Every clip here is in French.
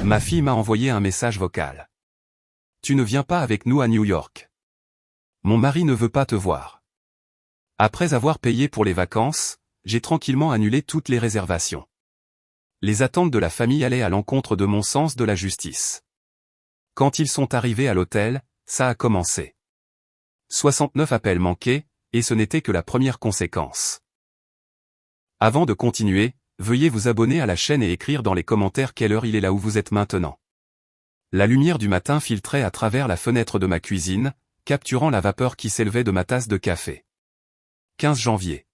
Ma fille m'a envoyé un message vocal. Tu ne viens pas avec nous à New York. Mon mari ne veut pas te voir. Après avoir payé pour les vacances, j'ai tranquillement annulé toutes les réservations. Les attentes de la famille allaient à l'encontre de mon sens de la justice. Quand ils sont arrivés à l'hôtel, ça a commencé. 69 appels manqués, et ce n'était que la première conséquence. Avant de continuer, veuillez vous abonner à la chaîne et écrire dans les commentaires quelle heure il est là où vous êtes maintenant. La lumière du matin filtrait à travers la fenêtre de ma cuisine, capturant la vapeur qui s'élevait de ma tasse de café. 15 janvier.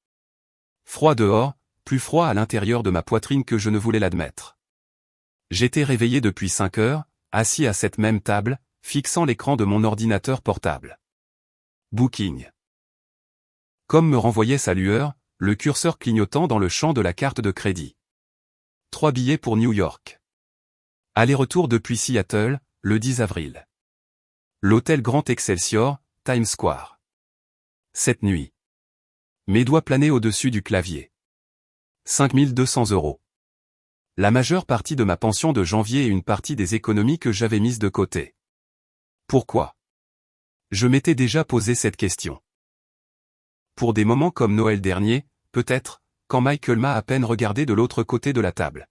Froid dehors, plus froid à l'intérieur de ma poitrine que je ne voulais l'admettre. J'étais réveillé depuis 5 heures, assis à cette même table, fixant l'écran de mon ordinateur portable. Booking. Comme me renvoyait sa lueur, le curseur clignotant dans le champ de la carte de crédit. 3 billets pour New York. Aller-retour depuis Seattle, le 10 avril. L'hôtel Grand Excelsior, Times Square. Cette nuit. Mes doigts planaient au-dessus du clavier. 5200 €. La majeure partie de ma pension de janvier et une partie des économies que j'avais mises de côté. Pourquoi? Je m'étais déjà posé cette question. Pour des moments comme Noël dernier, peut-être, quand Michael m'a à peine regardé de l'autre côté de la table.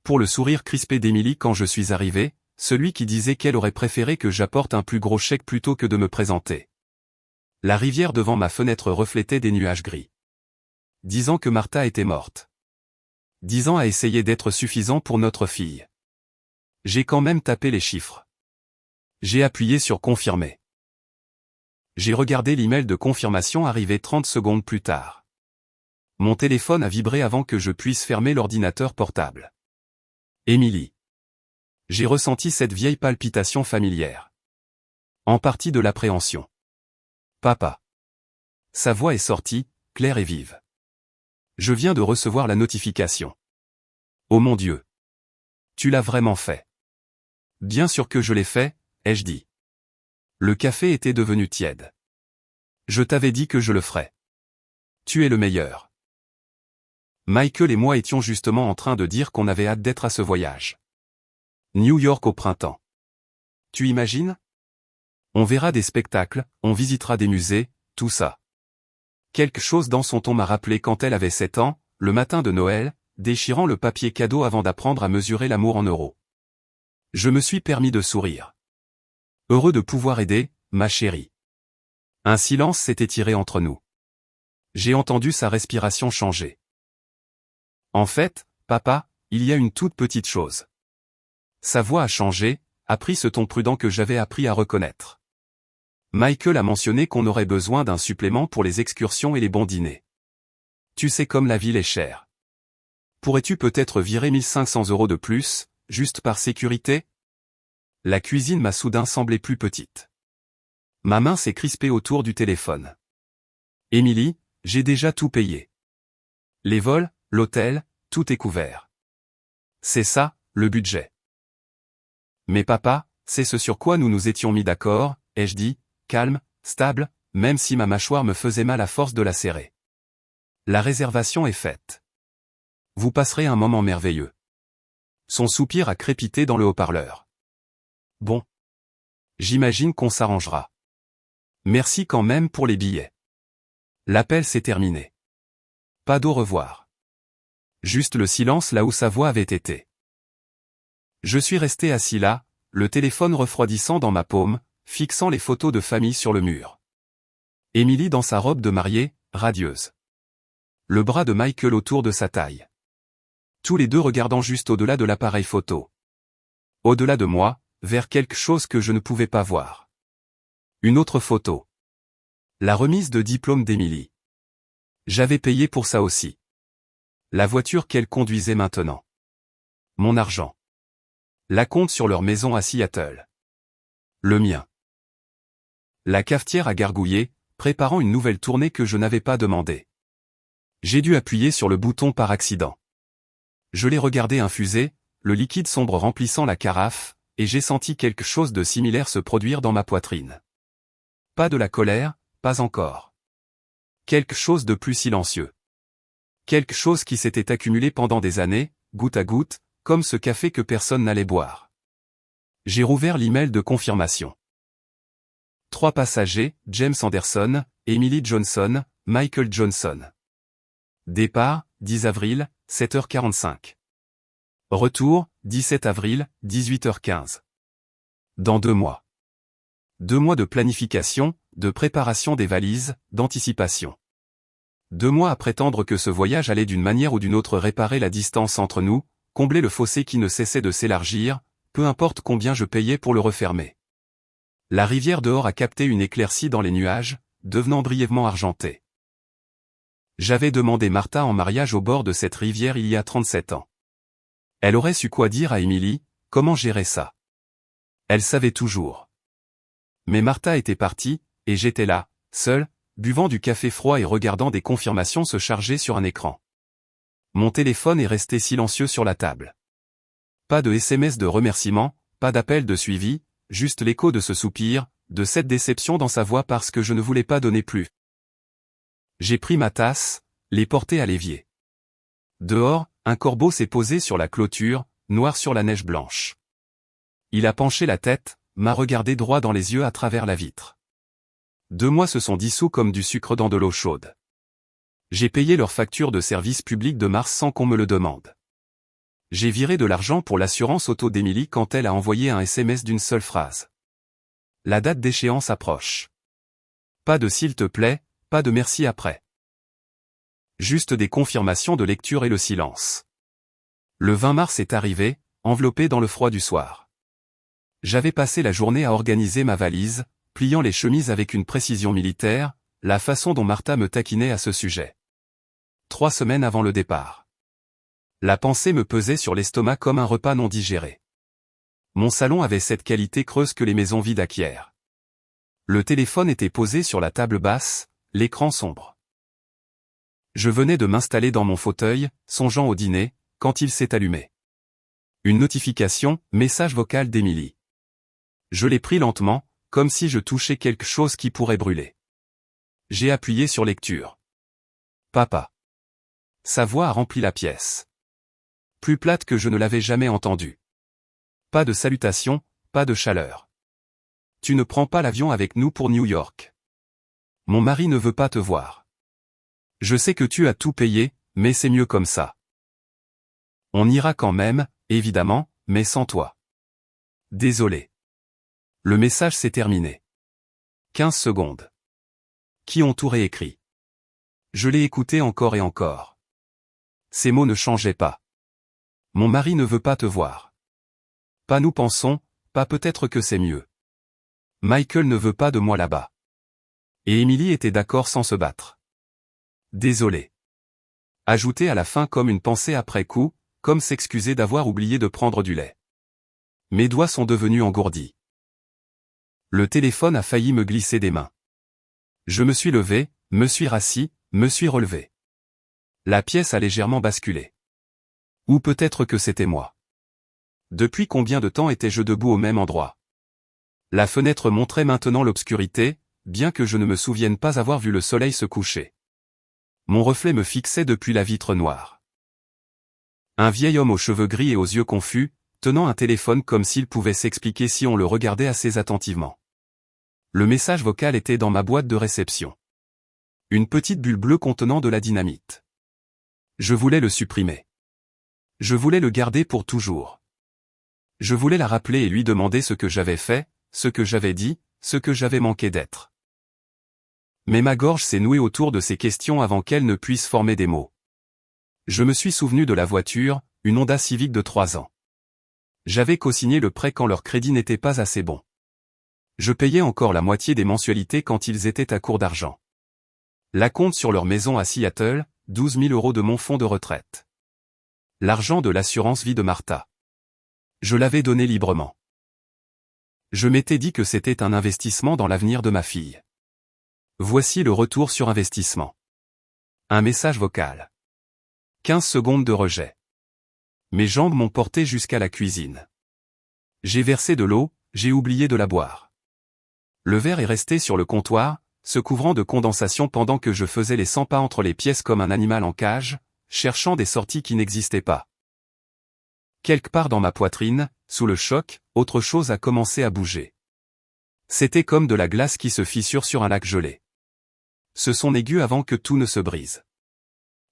Pour le sourire crispé d'Emily quand je suis arrivé, celui qui disait qu'elle aurait préféré que j'apporte un plus gros chèque plutôt que de me présenter. La rivière devant ma fenêtre reflétait des nuages gris. 10 ans que Martha était morte. 10 ans à essayer d'être suffisant pour notre fille. J'ai quand même tapé les chiffres. J'ai appuyé sur confirmer. J'ai regardé l'email de confirmation arriver 30 secondes plus tard. Mon téléphone a vibré avant que je puisse fermer l'ordinateur portable. Emily. J'ai ressenti cette vieille palpitation familière. En partie de l'appréhension. Papa. Sa voix est sortie, claire et vive. Je viens de recevoir la notification. Oh mon Dieu. Tu l'as vraiment fait. Bien sûr que je l'ai fait, ai-je dit. Le café était devenu tiède. Je t'avais dit que je le ferais. Tu es le meilleur. Michael et moi étions justement en train de dire qu'on avait hâte d'être à ce voyage. New York au printemps. Tu imagines? On verra des spectacles, on visitera des musées, tout ça. Quelque chose dans son ton m'a rappelé quand elle avait 7 ans, le matin de Noël, déchirant le papier cadeau avant d'apprendre à mesurer l'amour en euros. Je me suis permis de sourire. Heureux de pouvoir aider, ma chérie. Un silence s'est étiré entre nous. J'ai entendu sa respiration changer. En fait, papa, il y a une toute petite chose. Sa voix a changé, a pris ce ton prudent que j'avais appris à reconnaître. Michael a mentionné qu'on aurait besoin d'un supplément pour les excursions et les bons dîners. Tu sais comme la ville est chère. Pourrais-tu peut-être virer 1500 € de plus, juste par sécurité? La cuisine m'a soudain semblé plus petite. Ma main s'est crispée autour du téléphone. Emily, j'ai déjà tout payé. Les vols, l'hôtel, tout est couvert. C'est ça, le budget. Mais papa, c'est ce sur quoi nous nous étions mis d'accord, ai-je dit, calme, stable, même si ma mâchoire me faisait mal à force de la serrer. La réservation est faite. Vous passerez un moment merveilleux. Son soupir a crépité dans le haut-parleur. Bon. J'imagine qu'on s'arrangera. Merci quand même pour les billets. L'appel s'est terminé. Pas d'au revoir. Juste le silence là où sa voix avait été. Je suis resté assis là, le téléphone refroidissant dans ma paume, fixant les photos de famille sur le mur. Emily dans sa robe de mariée, radieuse. Le bras de Michael autour de sa taille. Tous les deux regardant juste au-delà de l'appareil photo. Au-delà de moi, vers quelque chose que je ne pouvais pas voir. Une autre photo. La remise de diplôme d'Emily. J'avais payé pour ça aussi. La voiture qu'elle conduisait maintenant. Mon argent. L'acompte sur leur maison à Seattle. Le mien. La cafetière a gargouillé, préparant une nouvelle tournée que je n'avais pas demandée. J'ai dû appuyer sur le bouton par accident. Je l'ai regardé infuser, le liquide sombre remplissant la carafe, et j'ai senti quelque chose de similaire se produire dans ma poitrine. Pas de la colère, pas encore. Quelque chose de plus silencieux. Quelque chose qui s'était accumulé pendant des années, goutte à goutte, comme ce café que personne n'allait boire. J'ai rouvert l'email de confirmation. 3 passagers, James Anderson, Emily Johnson, Michael Johnson. Départ, 10 avril, 7h45. Retour, 17 avril, 18h15. Dans 2 mois. 2 mois de planification, de préparation des valises, d'anticipation. 2 mois à prétendre que ce voyage allait d'une manière ou d'une autre réparer la distance entre nous, combler le fossé qui ne cessait de s'élargir, peu importe combien je payais pour le refermer. La rivière dehors a capté une éclaircie dans les nuages, devenant brièvement argentée. J'avais demandé Martha en mariage au bord de cette rivière il y a 37 ans. Elle aurait su quoi dire à Emily, comment gérer ça. Elle savait toujours. Mais Martha était partie, et j'étais là, seul, buvant du café froid et regardant des confirmations se charger sur un écran. Mon téléphone est resté silencieux sur la table. Pas de SMS de remerciement, pas d'appel de suivi, juste l'écho de ce soupir, de cette déception dans sa voix parce que je ne voulais pas donner plus. J'ai pris ma tasse, l'ai portée à l'évier. Dehors, un corbeau s'est posé sur la clôture, noir sur la neige blanche. Il a penché la tête, m'a regardé droit dans les yeux à travers la vitre. 2 mois se sont dissous comme du sucre dans de l'eau chaude. J'ai payé leur facture de service public de mars sans qu'on me le demande. J'ai viré de l'argent pour l'assurance auto d'Emily quand elle a envoyé un SMS d'une seule phrase. La date d'échéance approche. Pas de s'il te plaît, pas de merci après. Juste des confirmations de lecture et le silence. Le 20 mars est arrivé, enveloppé dans le froid du soir. J'avais passé la journée à organiser ma valise, pliant les chemises avec une précision militaire, la façon dont Martha me taquinait à ce sujet. 3 semaines avant le départ. La pensée me pesait sur l'estomac comme un repas non digéré. Mon salon avait cette qualité creuse que les maisons vides acquièrent. Le téléphone était posé sur la table basse, l'écran sombre. Je venais de m'installer dans mon fauteuil, songeant au dîner, quand il s'est allumé. Une notification, message vocal d'Emily. Je l'ai pris lentement, comme si je touchais quelque chose qui pourrait brûler. J'ai appuyé sur lecture. Papa. Sa voix a rempli la pièce. Plus plate que je ne l'avais jamais entendue. Pas de salutation, pas de chaleur. Tu ne prends pas l'avion avec nous pour New York. Mon mari ne veut pas te voir. Je sais que tu as tout payé, mais c'est mieux comme ça. On ira quand même, évidemment, mais sans toi. Désolé. Le message s'est terminé. 15 secondes. Qui ont tout réécrit. Je l'ai écouté encore et encore. Ces mots ne changeaient pas. Mon mari ne veut pas te voir. Pas nous pensons, pas peut-être que c'est mieux. Michael ne veut pas de moi là-bas. Et Emily était d'accord sans se battre. Désolé. Ajouté à la fin comme une pensée après coup, comme s'excuser d'avoir oublié de prendre du lait. Mes doigts sont devenus engourdis. Le téléphone a failli me glisser des mains. Je me suis levé, me suis rassis, me suis relevé. La pièce a légèrement basculé. Ou peut-être que c'était moi. Depuis combien de temps étais-je debout au même endroit? La fenêtre montrait maintenant l'obscurité, bien que je ne me souvienne pas avoir vu le soleil se coucher. Mon reflet me fixait depuis la vitre noire. Un vieil homme aux cheveux gris et aux yeux confus, tenant un téléphone comme s'il pouvait s'expliquer si on le regardait assez attentivement. Le message vocal était dans ma boîte de réception. Une petite bulle bleue contenant de la dynamite. Je voulais le supprimer. Je voulais le garder pour toujours. Je voulais la rappeler et lui demander ce que j'avais fait, ce que j'avais dit, ce que j'avais manqué d'être. Mais ma gorge s'est nouée autour de ces questions avant qu'elles ne puissent former des mots. Je me suis souvenu de la voiture, une Honda Civic de 3 ans. J'avais co-signé le prêt quand leur crédit n'était pas assez bon. Je payais encore la moitié des mensualités quand ils étaient à court d'argent. L'acompte sur leur maison à Seattle, 12 000 € de mon fonds de retraite. L'argent de l'assurance vie de Martha. Je l'avais donné librement. Je m'étais dit que c'était un investissement dans l'avenir de ma fille. Voici le retour sur investissement. Un message vocal. 15 secondes de rejet. Mes jambes m'ont porté jusqu'à la cuisine. J'ai versé de l'eau, j'ai oublié de la boire. Le verre est resté sur le comptoir, se couvrant de condensation pendant que je faisais les 100 pas entre les pièces comme un animal en cage, cherchant des sorties qui n'existaient pas. quelque part dans ma poitrine, sous le choc, autre chose a commencé à bouger. C'était comme de la glace qui se fissure sur un lac gelé. Ce son aigu avant que tout ne se brise.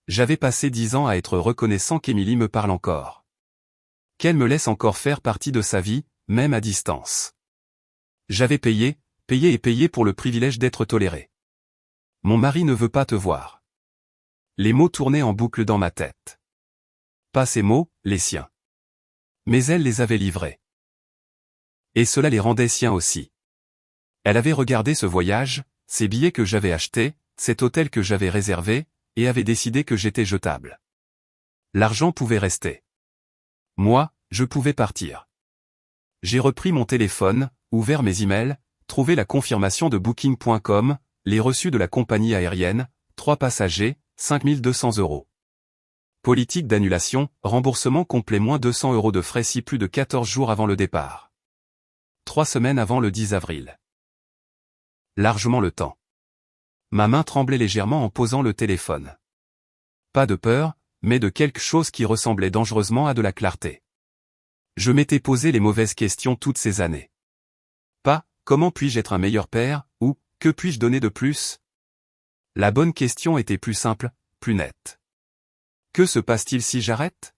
J'avais passé 10 ans à être reconnaissant qu'Émilie me parle encore. Qu'elle me laisse encore faire partie de sa vie, même à distance. J'avais payé et payé pour le privilège d'être toléré. Mon mari ne veut pas te voir. Les mots tournaient en boucle dans ma tête. Pas ces mots, les siens. Mais elle les avait livrés. Et cela les rendait siens aussi. Elle avait regardé ce voyage, ces billets que j'avais achetés, cet hôtel que j'avais réservé, et avait décidé que j'étais jetable. L'argent pouvait rester. Moi, je pouvais partir. J'ai repris mon téléphone, ouvert mes emails, trouvé la confirmation de Booking.com, les reçus de la compagnie aérienne, 3 passagers, 5 200 €. Politique d'annulation, remboursement complet moins 200 € de frais si plus de 14 jours avant le départ. 3 semaines avant le 10 avril. Largement le temps. Ma main tremblait légèrement en posant le téléphone. Pas de peur, mais de quelque chose qui ressemblait dangereusement à de la clarté. Je m'étais posé les mauvaises questions toutes ces années. Pas, comment puis-je être un meilleur père, ou, que puis-je donner de plus? La bonne question était plus simple, plus nette. Que se passe-t-il si j'arrête?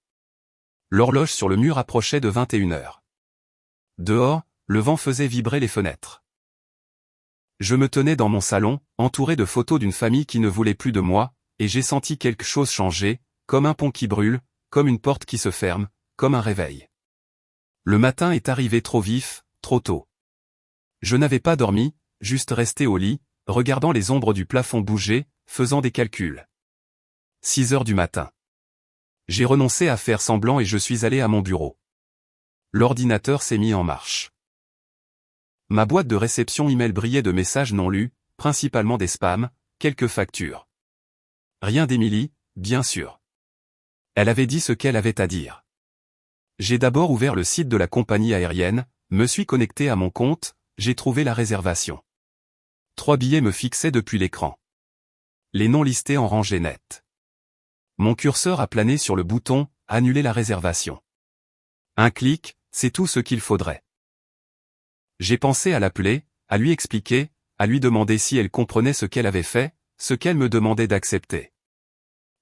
L'horloge sur le mur approchait de 21 heures. Dehors, le vent faisait vibrer les fenêtres. Je me tenais dans mon salon, entouré de photos d'une famille qui ne voulait plus de moi, et j'ai senti quelque chose changer, comme un pont qui brûle, comme une porte qui se ferme, comme un réveil. Le matin est arrivé trop vif, trop tôt. Je n'avais pas dormi, juste resté au lit, regardant les ombres du plafond bouger, faisant des calculs. 6 heures du matin. J'ai renoncé à faire semblant et je suis allé à mon bureau. L'ordinateur s'est mis en marche. Ma boîte de réception email brillait de messages non lus, principalement des spams, quelques factures. Rien d'Émilie, bien sûr. Elle avait dit ce qu'elle avait à dire. J'ai d'abord ouvert le site de la compagnie aérienne, me suis connecté à mon compte, j'ai trouvé la réservation. 3 billets me fixaient depuis l'écran. Les noms listés en rangée nette. Mon curseur a plané sur le bouton « Annuler la réservation ». Un clic, c'est tout ce qu'il faudrait. J'ai pensé à l'appeler, à lui expliquer, à lui demander si elle comprenait ce qu'elle avait fait, ce qu'elle me demandait d'accepter.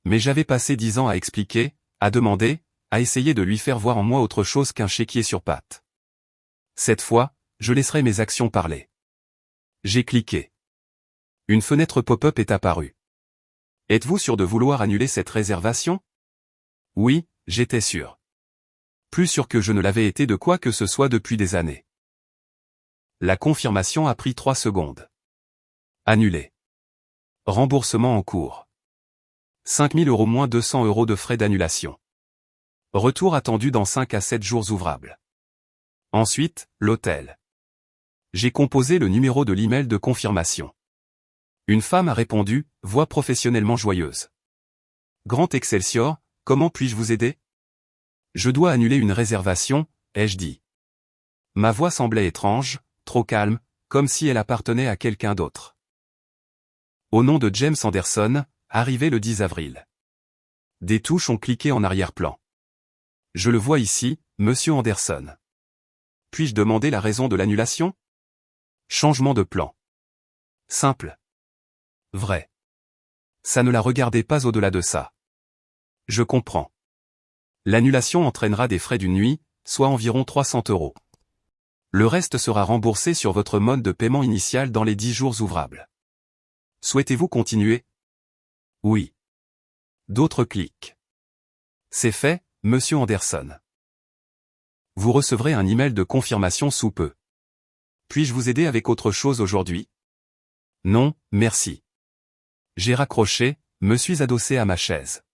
Mais j'avais passé 10 ans à expliquer, à demander, à essayer de lui faire voir en moi autre chose qu'un chéquier sur pattes. Cette fois, je laisserai mes actions parler. J'ai cliqué. Une fenêtre pop-up est apparue. Êtes-vous sûr de vouloir annuler cette réservation? Oui, j'étais sûr. Plus sûr que je ne l'avais été de quoi que ce soit depuis des années. La confirmation a pris 3 secondes. Annulé. Remboursement en cours. 5 000 € moins 200 € de frais d'annulation. Retour attendu dans 5 à 7 jours ouvrables. Ensuite, l'hôtel. J'ai composé le numéro de l'email de confirmation. Une femme a répondu, voix professionnellement joyeuse. Grand Excelsior, comment puis-je vous aider? Je dois annuler une réservation, ai-je dit. Ma voix semblait étrange, trop calme, comme si elle appartenait à quelqu'un d'autre. Au nom de James Anderson, arrivé le 10 avril. Des touches ont cliqué en arrière-plan. Je le vois ici, Monsieur Anderson. Puis-je demander la raison de l'annulation? Changement de plan. Simple. Vrai. Ça ne la regardait pas au-delà de ça. Je comprends. L'annulation entraînera des frais d'une nuit, soit environ 300 €. Le reste sera remboursé sur votre mode de paiement initial dans les 10 jours ouvrables. Souhaitez-vous continuer? Oui. D'autres clics. C'est fait, Monsieur Anderson. Vous recevrez un email de confirmation sous peu. Puis-je vous aider avec autre chose aujourd'hui? Non, merci. J'ai raccroché, me suis adossé à ma chaise.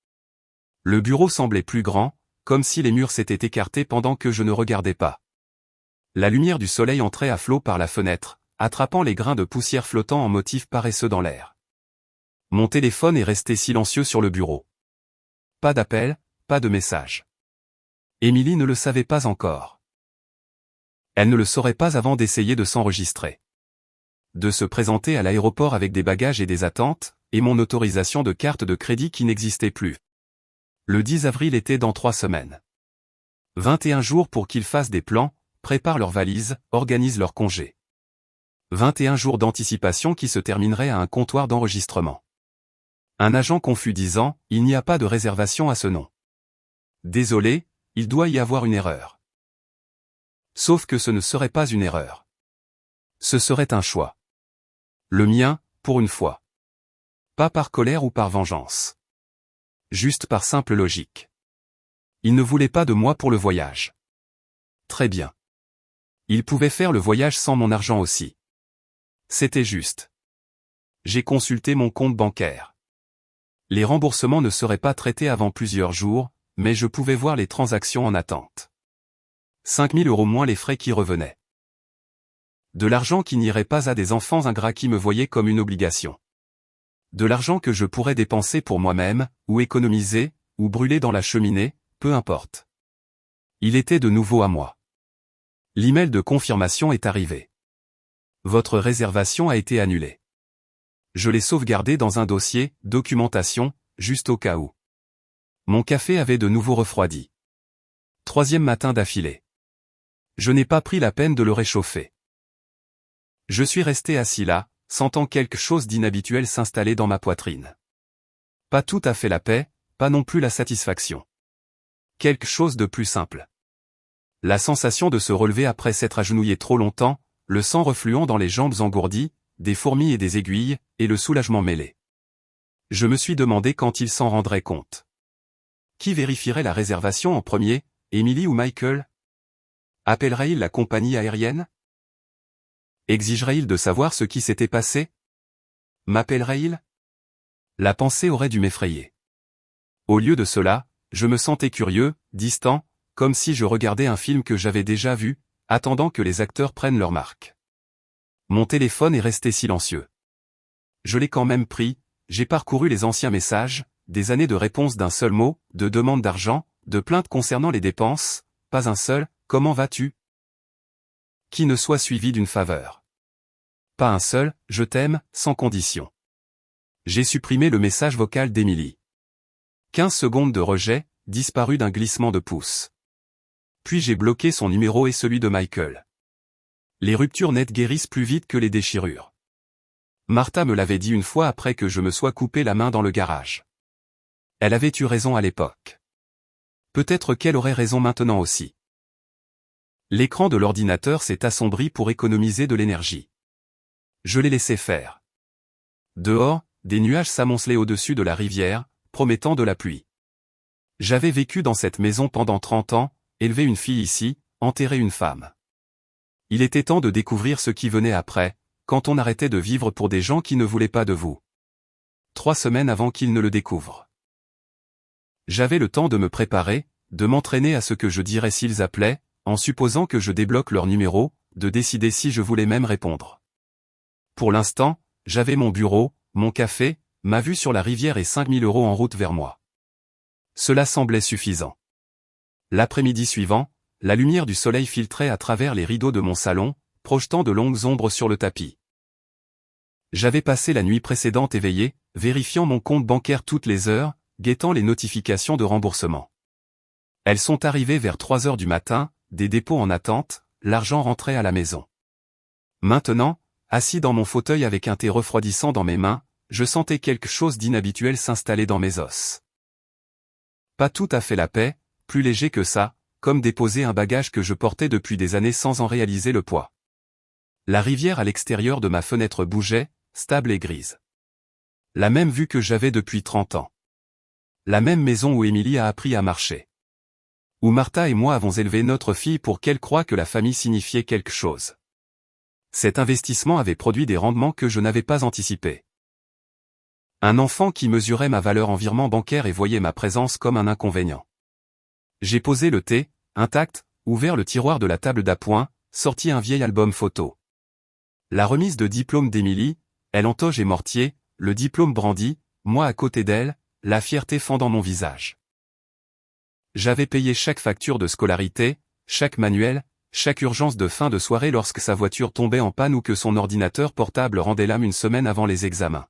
Le bureau semblait plus grand, comme si les murs s'étaient écartés pendant que je ne regardais pas. La lumière du soleil entrait à flot par la fenêtre, attrapant les grains de poussière flottant en motifs paresseux dans l'air. Mon téléphone est resté silencieux sur le bureau. Pas d'appel, pas de message. Émilie ne le savait pas encore. Elle ne le saurait pas avant d'essayer de s'enregistrer. De se présenter à l'aéroport avec des bagages et des attentes, et mon autorisation de carte de crédit qui n'existait plus. Le 10 avril était dans 3 semaines. 21 jours pour qu'ils fassent des plans, préparent leurs valises, organisent leur congé. 21 jours d'anticipation qui se termineraient à un comptoir d'enregistrement. Un agent confus disant « Il n'y a pas de réservation à ce nom. » Désolé, il doit y avoir une erreur. Sauf que ce ne serait pas une erreur. Ce serait un choix. Le mien, pour une fois. Pas par colère ou par vengeance. Juste par simple logique. Il ne voulait pas de moi pour le voyage. Très bien. Il pouvait faire le voyage sans mon argent aussi. C'était juste. J'ai consulté mon compte bancaire. Les remboursements ne seraient pas traités avant plusieurs jours, mais je pouvais voir les transactions en attente. 5 000 € moins les frais qui revenaient. De l'argent qui n'irait pas à des enfants ingrats qui me voyaient comme une obligation. De l'argent que je pourrais dépenser pour moi-même, ou économiser, ou brûler dans la cheminée, peu importe. Il était de nouveau à moi. L'email de confirmation est arrivé. Votre réservation a été annulée. Je l'ai sauvegardé dans un dossier, documentation, juste au cas où. Mon café avait de nouveau refroidi. 3e matin d'affilée. Je n'ai pas pris la peine de le réchauffer. Je suis resté assis là, sentant quelque chose d'inhabituel s'installer dans ma poitrine. Pas tout à fait la paix, pas non plus la satisfaction. Quelque chose de plus simple. La sensation de se relever après s'être agenouillé trop longtemps, le sang refluant dans les jambes engourdies, des fourmis et des aiguilles, et le soulagement mêlé. Je me suis demandé quand il s'en rendrait compte. Qui vérifierait la réservation en premier, Emily ou Michael? Appellerait-il la compagnie aérienne? Exigerait-il de savoir ce qui s'était passé? M'appellerait-il? La pensée aurait dû m'effrayer. Au lieu de cela, je me sentais curieux, distant, comme si je regardais un film que j'avais déjà vu, attendant que les acteurs prennent leur marque. Mon téléphone est resté silencieux. Je l'ai quand même pris, j'ai parcouru les anciens messages, des années de réponses d'un seul mot, de demandes d'argent, de plaintes concernant les dépenses, pas un seul « Comment vas-tu ?» qui ne soit suivi d'une faveur. Pas un seul « Je t'aime » sans condition. J'ai supprimé le message vocal d'Emily. 15 secondes de rejet, disparu d'un glissement de pouce. Puis j'ai bloqué son numéro et celui de Michael. Les ruptures nettes guérissent plus vite que les déchirures. Martha me l'avait dit une fois après que je me sois coupé la main dans le garage. Elle avait eu raison à l'époque. Peut-être qu'elle aurait raison maintenant aussi. L'écran de l'ordinateur s'est assombri pour économiser de l'énergie. Je l'ai laissé faire. Dehors, des nuages s'amoncelaient au-dessus de la rivière, promettant de la pluie. J'avais vécu dans cette maison pendant 30 ans, élevé une fille ici, enterré une femme. Il était temps de découvrir ce qui venait après, quand on arrêtait de vivre pour des gens qui ne voulaient pas de vous. 3 semaines avant qu'ils ne le découvrent. J'avais le temps de me préparer, de m'entraîner à ce que je dirais s'ils appelaient, en supposant que je débloque leur numéro, de décider si je voulais même répondre. Pour l'instant, j'avais mon bureau, mon café, ma vue sur la rivière et 5 000 € en route vers moi. Cela semblait suffisant. L'après-midi suivant, la lumière du soleil filtrait à travers les rideaux de mon salon, projetant de longues ombres sur le tapis. J'avais passé la nuit précédente éveillé, vérifiant mon compte bancaire toutes les heures, guettant les notifications de remboursement. Elles sont arrivées vers 3 heures du matin, des dépôts en attente, l'argent rentrait à la maison. Maintenant, assis dans mon fauteuil avec un thé refroidissant dans mes mains, je sentais quelque chose d'inhabituel s'installer dans mes os. Pas tout à fait la paix, plus léger que ça, comme déposer un bagage que je portais depuis des années sans en réaliser le poids. La rivière à l'extérieur de ma fenêtre bougeait, stable et grise. La même vue que j'avais depuis 30 ans. La même maison où Emily a appris à marcher. Où Martha et moi avons élevé notre fille pour qu'elle croie que la famille signifiait quelque chose. Cet investissement avait produit des rendements que je n'avais pas anticipés. Un enfant qui mesurait ma valeur en virement bancaire et voyait ma présence comme un inconvénient. J'ai posé le thé, intact, ouvert le tiroir de la table d'appoint, sorti un vieil album photo. La remise de diplôme d'Emily, elle en toge et mortier, le diplôme brandi, moi à côté d'elle, la fierté fendant mon visage. J'avais payé chaque facture de scolarité, chaque manuel, chaque urgence de fin de soirée lorsque sa voiture tombait en panne ou que son ordinateur portable rendait l'âme une semaine avant les examens.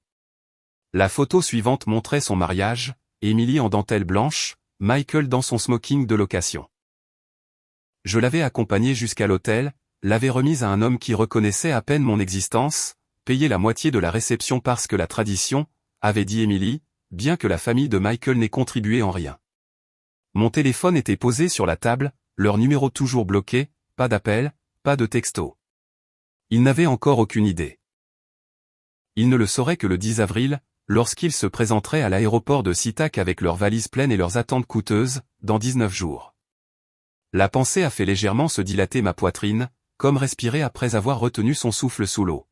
La photo suivante montrait son mariage, Emily en dentelle blanche, Michael dans son smoking de location. Je l'avais accompagnée jusqu'à l'hôtel, l'avais remise à un homme qui reconnaissait à peine mon existence, payé la moitié de la réception parce que la tradition, avait dit Emily, bien que la famille de Michael n'ait contribué en rien. Mon téléphone était posé sur la table, leur numéro toujours bloqué, pas d'appel, pas de texto. Ils n'avaient encore aucune idée. Ils ne le sauraient que le 10 avril, lorsqu'ils se présenteraient à l'aéroport de SeaTac avec leurs valises pleines et leurs attentes coûteuses, dans 19 jours. La pensée a fait légèrement se dilater ma poitrine, comme respirer après avoir retenu son souffle sous l'eau.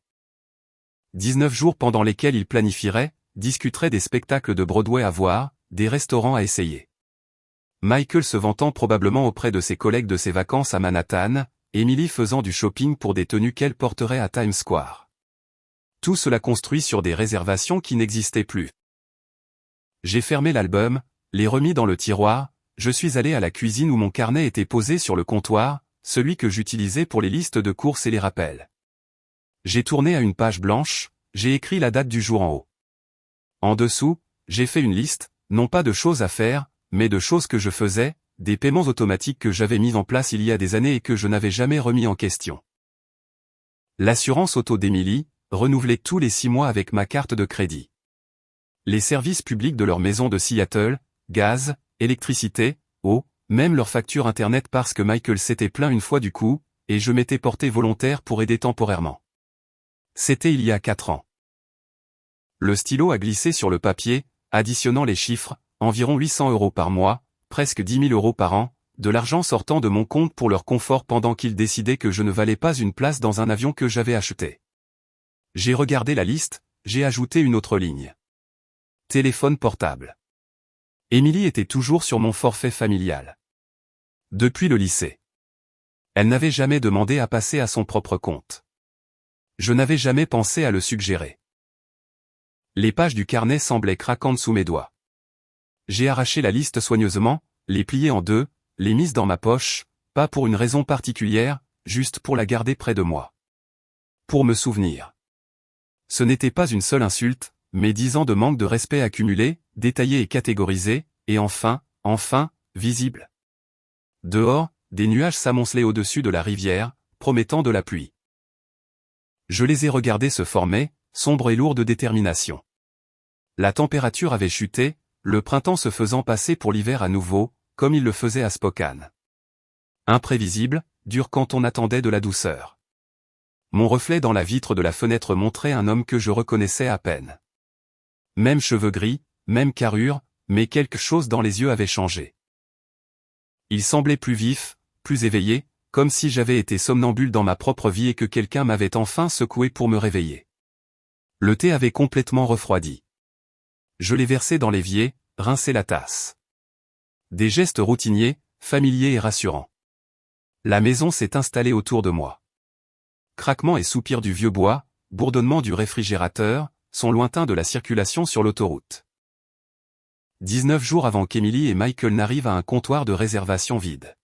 19 jours pendant lesquels ils planifieraient, discuteraient des spectacles de Broadway à voir, des restaurants à essayer. Michael se vantant probablement auprès de ses collègues de ses vacances à Manhattan, Emily faisant du shopping pour des tenues qu'elle porterait à Times Square. Tout cela construit sur des réservations qui n'existaient plus. J'ai fermé l'album, les remis dans le tiroir, je suis allé à la cuisine où mon carnet était posé sur le comptoir, celui que j'utilisais pour les listes de courses et les rappels. J'ai tourné à une page blanche, j'ai écrit la date du jour en haut. En dessous, j'ai fait une liste, non pas de choses à faire, mais de choses que je faisais, des paiements automatiques que j'avais mis en place il y a des années et que je n'avais jamais remis en question. L'assurance auto d'Emily, renouvelée tous les 6 mois avec ma carte de crédit. Les services publics de leur maison de Seattle, gaz, électricité, eau, même leur facture internet parce que Michael s'était plaint une fois du coup, et je m'étais porté volontaire pour aider temporairement. C'était il y a 4 ans. Le stylo a glissé sur le papier, additionnant les chiffres, environ 800 € par mois, presque 10 000 € par an, de l'argent sortant de mon compte pour leur confort pendant qu'ils décidaient que je ne valais pas une place dans un avion que j'avais acheté. J'ai regardé la liste, j'ai ajouté une autre ligne. Téléphone portable. Emily était toujours sur mon forfait familial. Depuis le lycée. Elle n'avait jamais demandé à passer à son propre compte. Je n'avais jamais pensé à le suggérer. Les pages du carnet semblaient craquantes sous mes doigts. J'ai arraché la liste soigneusement, les plié en deux, les mises dans ma poche, pas pour une raison particulière, juste pour la garder près de moi. Pour me souvenir. Ce n'était pas une seule insulte, mais 10 ans de manque de respect accumulés, détaillés et catégorisés, et enfin, visibles. Dehors, des nuages s'amoncelaient au-dessus de la rivière, promettant de la pluie. Je les ai regardés se former, sombres et lourds de détermination. La température avait chuté, le printemps se faisant passer pour l'hiver à nouveau, comme il le faisait à Spokane. Imprévisible, dur quand on attendait de la douceur. Mon reflet dans la vitre de la fenêtre montrait un homme que je reconnaissais à peine. Même cheveux gris, même carrure, mais quelque chose dans les yeux avait changé. Il semblait plus vif, plus éveillé, comme si j'avais été somnambule dans ma propre vie et que quelqu'un m'avait enfin secoué pour me réveiller. Le thé avait complètement refroidi. Je l'ai versé dans l'évier, rincé la tasse. Des gestes routiniers, familiers et rassurants. La maison s'est installée autour de moi. Craquement et soupir du vieux bois, bourdonnement du réfrigérateur, son lointain de la circulation sur l'autoroute. 19 jours avant qu'Emily et Michael n'arrivent à un comptoir de réservation vide.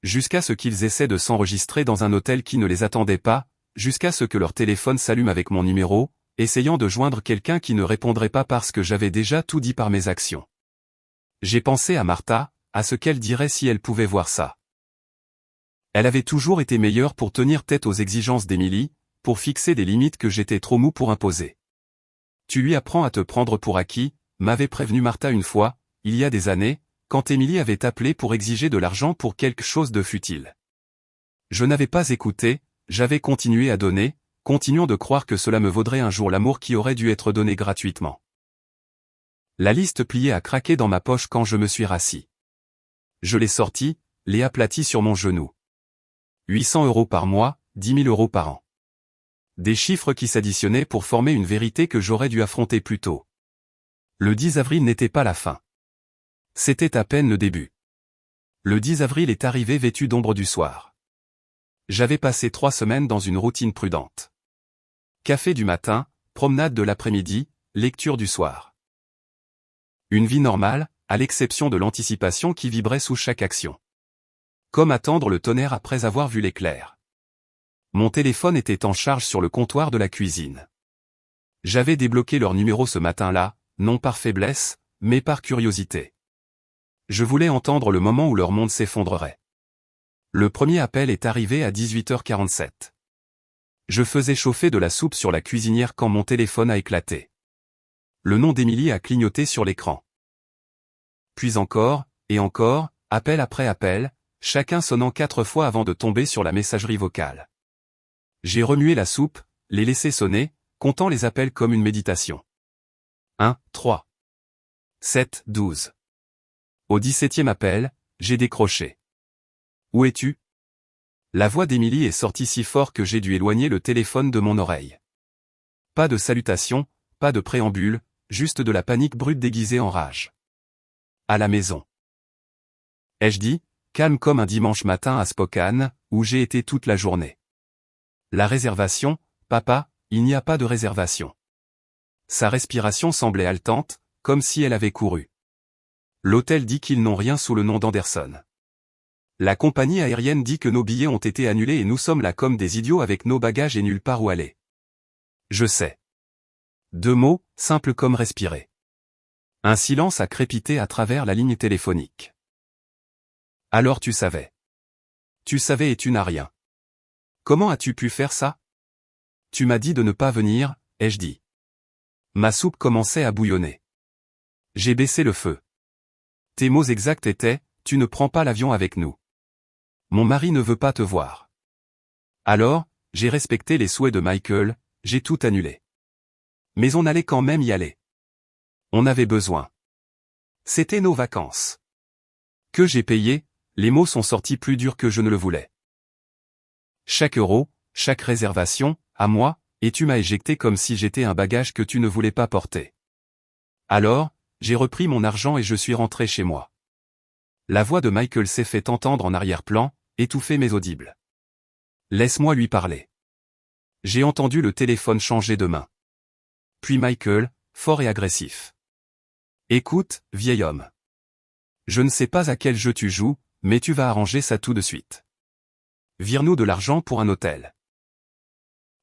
Jusqu'à ce qu'ils essaient de s'enregistrer dans un hôtel qui ne les attendait pas, jusqu'à ce que leur téléphone s'allume avec mon numéro, essayant de joindre quelqu'un qui ne répondrait pas parce que j'avais déjà tout dit par mes actions. J'ai pensé à Martha, à ce qu'elle dirait si elle pouvait voir ça. Elle avait toujours été meilleure pour tenir tête aux exigences d'Emily, pour fixer des limites que j'étais trop mou pour imposer. Tu lui apprends à te prendre pour acquis, m'avait prévenu Martha une fois, il y a des années, quand Emily avait appelé pour exiger de l'argent pour quelque chose de futile. Je n'avais pas écouté, j'avais continué à donner, continuant de croire que cela me vaudrait un jour l'amour qui aurait dû être donné gratuitement. La liste pliée a craqué dans ma poche quand je me suis rassis. Je l'ai sortie, l'ai aplatie sur mon genou. 800 € par mois, 10 000 € par an. Des chiffres qui s'additionnaient pour former une vérité que j'aurais dû affronter plus tôt. Le 10 avril n'était pas la fin. C'était à peine le début. Le 10 avril est arrivé vêtu d'ombre du soir. J'avais passé 3 semaines dans une routine prudente. Café du matin, promenade de l'après-midi, lecture du soir. Une vie normale, à l'exception de l'anticipation qui vibrait sous chaque action. Comme attendre le tonnerre après avoir vu l'éclair. Mon téléphone était en charge sur le comptoir de la cuisine. J'avais débloqué leur numéro ce matin-là, non par faiblesse, mais par curiosité. Je voulais entendre le moment où leur monde s'effondrerait. Le premier appel est arrivé à 18h47. Je faisais chauffer de la soupe sur la cuisinière quand mon téléphone a éclaté. Le nom d'Émilie a clignoté sur l'écran. Puis encore, et encore, appel après appel, chacun sonnant 4 fois avant de tomber sur la messagerie vocale. J'ai remué la soupe, les laissé sonner, comptant les appels comme une méditation. 1, 3, 7, 12. Au 17e appel, j'ai décroché. Où es-tu? La voix d'Émilie est sortie si fort que j'ai dû éloigner le téléphone de mon oreille. Pas de salutation, pas de préambule, juste de la panique brute déguisée en rage. À la maison. Ai-je dit, calme comme un dimanche matin à Spokane, où j'ai été toute la journée. La réservation, papa, il n'y a pas de réservation. Sa respiration semblait haletante, comme si elle avait couru. L'hôtel dit qu'ils n'ont rien sous le nom d'Anderson. La compagnie aérienne dit que nos billets ont été annulés et nous sommes là comme des idiots avec nos bagages et nulle part où aller. Je sais. 2 mots, simples comme respirer. Un silence a crépité à travers la ligne téléphonique. Alors tu savais. Tu savais et tu n'as rien. Comment as-tu pu faire ça? Tu m'as dit de ne pas venir, ai-je dit. Ma soupe commençait à bouillonner. J'ai baissé le feu. Tes mots exacts étaient, tu ne prends pas l'avion avec nous. Mon mari ne veut pas te voir. Alors, j'ai respecté les souhaits de Michael, j'ai tout annulé. Mais on allait quand même y aller. On avait besoin. C'était nos vacances. Que j'ai payé, les mots sont sortis plus durs que je ne le voulais. Chaque euro, chaque réservation, à moi, et tu m'as éjecté comme si j'étais un bagage que tu ne voulais pas porter. Alors, j'ai repris mon argent et je suis rentré chez moi. La voix de Michael s'est fait entendre en arrière-plan, étouffée mais audible. Laisse-moi lui parler. J'ai entendu le téléphone changer de main. Puis Michael, fort et agressif. Écoute, vieil homme. Je ne sais pas à quel jeu tu joues, mais tu vas arranger ça tout de suite. Vire-nous de l'argent pour un hôtel.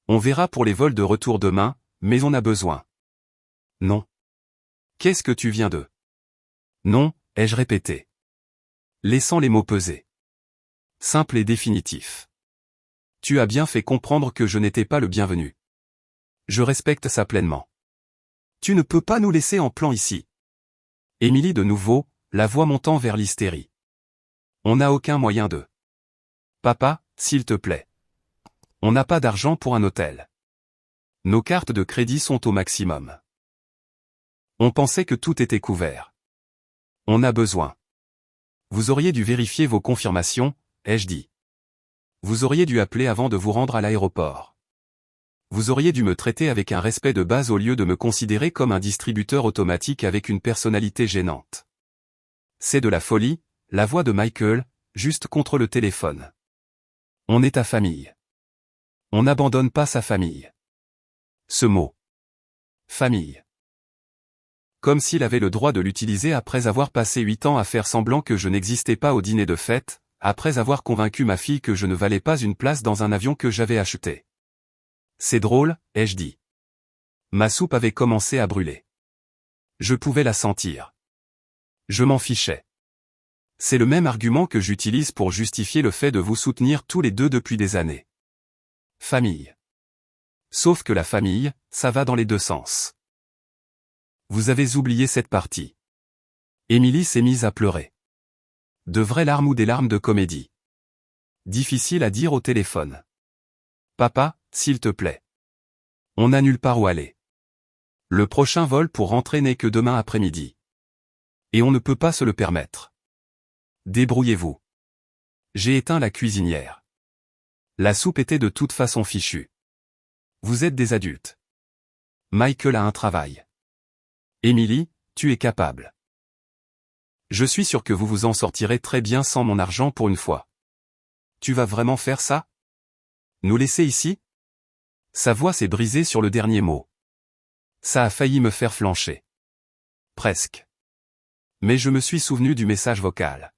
On verra pour les vols de retour demain, mais on a besoin. Non. Qu'est-ce que tu viens de? Non, ai-je répété. Laissant les mots peser. Simple et définitif. Tu as bien fait comprendre que je n'étais pas le bienvenu. Je respecte ça pleinement. Tu ne peux pas nous laisser en plan ici. Émilie de nouveau, la voix montant vers l'hystérie. On n'a aucun moyen de. Papa, s'il te plaît. On n'a pas d'argent pour un hôtel. Nos cartes de crédit sont au maximum. On pensait que tout était couvert. On a besoin. Vous auriez dû vérifier vos confirmations, ai-je dit. Vous auriez dû appeler avant de vous rendre à l'aéroport. Vous auriez dû me traiter avec un respect de base au lieu de me considérer comme un distributeur automatique avec une personnalité gênante. C'est de la folie, la voix de Michael, juste contre le téléphone. On est ta famille. On n'abandonne pas sa famille. Ce mot. Famille. Comme s'il avait le droit de l'utiliser après avoir passé 8 ans à faire semblant que je n'existais pas au dîner de fête, après avoir convaincu ma fille que je ne valais pas une place dans un avion que j'avais acheté. C'est drôle, ai-je dit. Ma soupe avait commencé à brûler. Je pouvais la sentir. Je m'en fichais. C'est le même argument que j'utilise pour justifier le fait de vous soutenir tous les deux depuis des années. Famille. Sauf que la famille, ça va dans les deux sens. Vous avez oublié cette partie. Émilie s'est mise à pleurer. De vraies larmes ou des larmes de comédie. Difficile à dire au téléphone. Papa, s'il te plaît. On n'a nulle part où aller. Le prochain vol pour rentrer n'est que demain après-midi. Et on ne peut pas se le permettre. Débrouillez-vous. J'ai éteint la cuisinière. La soupe était de toute façon fichue. Vous êtes des adultes. Michael a un travail. Émilie, tu es capable. Je suis sûr que vous vous en sortirez très bien sans mon argent pour une fois. Tu vas vraiment faire ça? Nous laisser ici? Sa voix s'est brisée sur le dernier mot. Ça a failli me faire flancher. Presque. Mais je me suis souvenu du message vocal.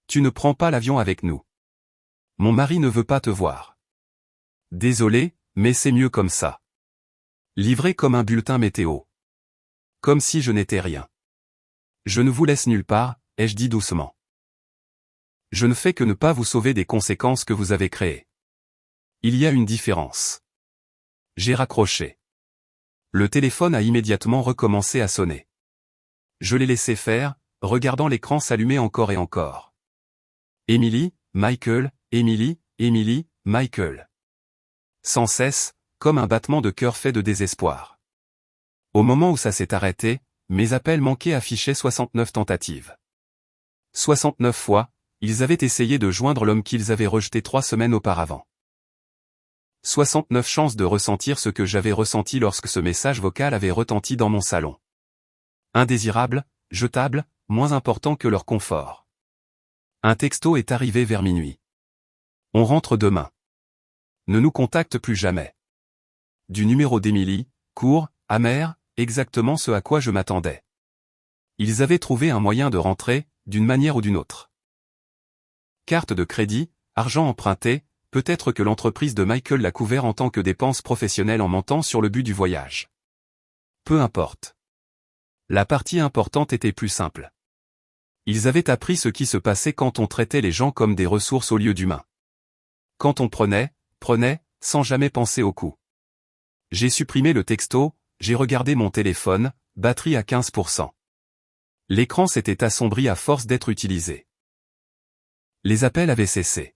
Tu ne prends pas l'avion avec nous. Mon mari ne veut pas te voir. Désolé, mais c'est mieux comme ça. Livré comme un bulletin météo. Comme si je n'étais rien. Je ne vous laisse nulle part, ai-je dit doucement. Je ne fais que ne pas vous sauver des conséquences que vous avez créées. Il y a une différence. J'ai raccroché. Le téléphone a immédiatement recommencé à sonner. Je l'ai laissé faire, regardant l'écran s'allumer encore et encore. Emily, Michael, Emily, Emily, Michael. Sans cesse, comme un battement de cœur fait de désespoir. Au moment où ça s'est arrêté, mes appels manqués affichaient 69 tentatives. 69 fois, ils avaient essayé de joindre l'homme qu'ils avaient rejeté 3 semaines auparavant. 69 chances de ressentir ce que j'avais ressenti lorsque ce message vocal avait retenti dans mon salon. Indésirable, jetable, moins important que leur confort. Un texto est arrivé vers minuit. On rentre demain. Ne nous contacte plus jamais. Du numéro d'Emily, court, amer, exactement ce à quoi je m'attendais. Ils avaient trouvé un moyen de rentrer, d'une manière ou d'une autre. Carte de crédit, argent emprunté, peut-être que l'entreprise de Michael l'a couvert en tant que dépense professionnelle en mentant sur le but du voyage. Peu importe. La partie importante était plus simple. Ils avaient appris ce qui se passait quand on traitait les gens comme des ressources au lieu d'humains. Quand on prenait, sans jamais penser au coût. J'ai supprimé le texto, j'ai regardé mon téléphone, batterie à 15%. L'écran s'était assombri à force d'être utilisé. Les appels avaient cessé.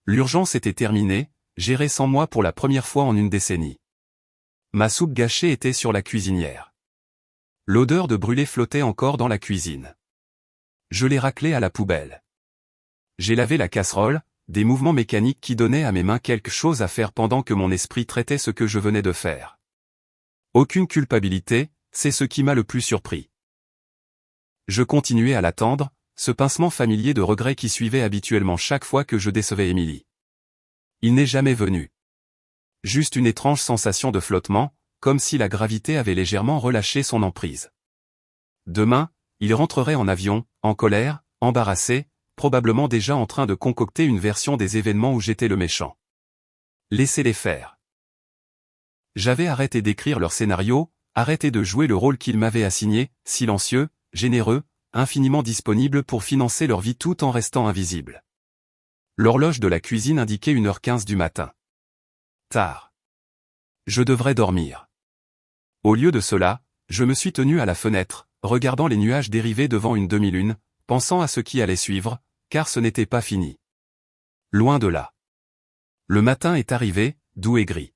L'urgence était terminée, gérée sans moi pour la première fois en une décennie. Ma soupe gâchée était sur la cuisinière. L'odeur de brûlé flottait encore dans la cuisine. Je l'ai raclée à la poubelle. J'ai lavé la casserole, des mouvements mécaniques qui donnaient à mes mains quelque chose à faire pendant que mon esprit traitait ce que je venais de faire. Aucune culpabilité, c'est ce qui m'a le plus surpris. Je continuais à l'attendre, ce pincement familier de regret qui suivait habituellement chaque fois que je décevais Emily. Il n'est jamais venu. Juste une étrange sensation de flottement, comme si la gravité avait légèrement relâché son emprise. Demain, il rentrerait en avion, en colère, embarrassé, probablement déjà en train de concocter une version des événements où j'étais le méchant. Laissez-les faire. J'avais arrêté d'écrire leur scénario, arrêté de jouer le rôle qu'ils m'avaient assigné, silencieux, généreux, infiniment disponible pour financer leur vie tout en restant invisible. L'horloge de la cuisine indiquait 1h15 du matin. Tard. Je devrais dormir. Au lieu de cela, je me suis tenu à la fenêtre, regardant les nuages dériver devant une demi-lune, pensant à ce qui allait suivre, car ce n'était pas fini. Loin de là. Le matin est arrivé, doux et gris.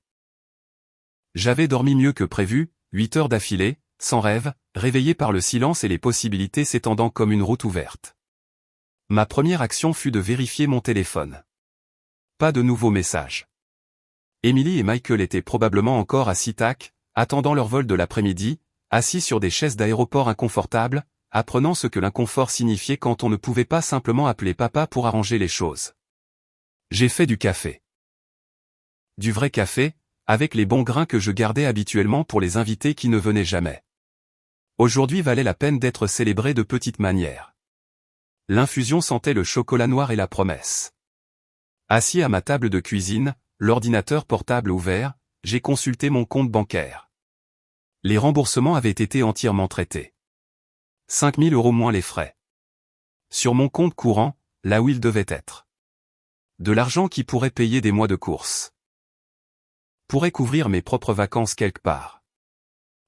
J'avais dormi mieux que prévu, 8 heures d'affilée, sans rêve, réveillé par le silence et les possibilités s'étendant comme une route ouverte. Ma première action fut de vérifier mon téléphone. Pas de nouveaux messages. Emily et Michael étaient probablement encore à SeaTac, attendant leur vol de l'après-midi, assis sur des chaises d'aéroport inconfortables, apprenant ce que l'inconfort signifiait quand on ne pouvait pas simplement appeler papa pour arranger les choses. J'ai fait du café. Du vrai café, avec les bons grains que je gardais habituellement pour les invités qui ne venaient jamais. Aujourd'hui valait la peine d'être célébré de petite manière. L'infusion sentait le chocolat noir et la promesse. Assis à ma table de cuisine, l'ordinateur portable ouvert, j'ai consulté mon compte bancaire. Les remboursements avaient été entièrement traités. 5 000 € moins les frais. Sur mon compte courant, là où il devait être. De l'argent qui pourrait payer des mois de course. Pourrait couvrir mes propres vacances quelque part.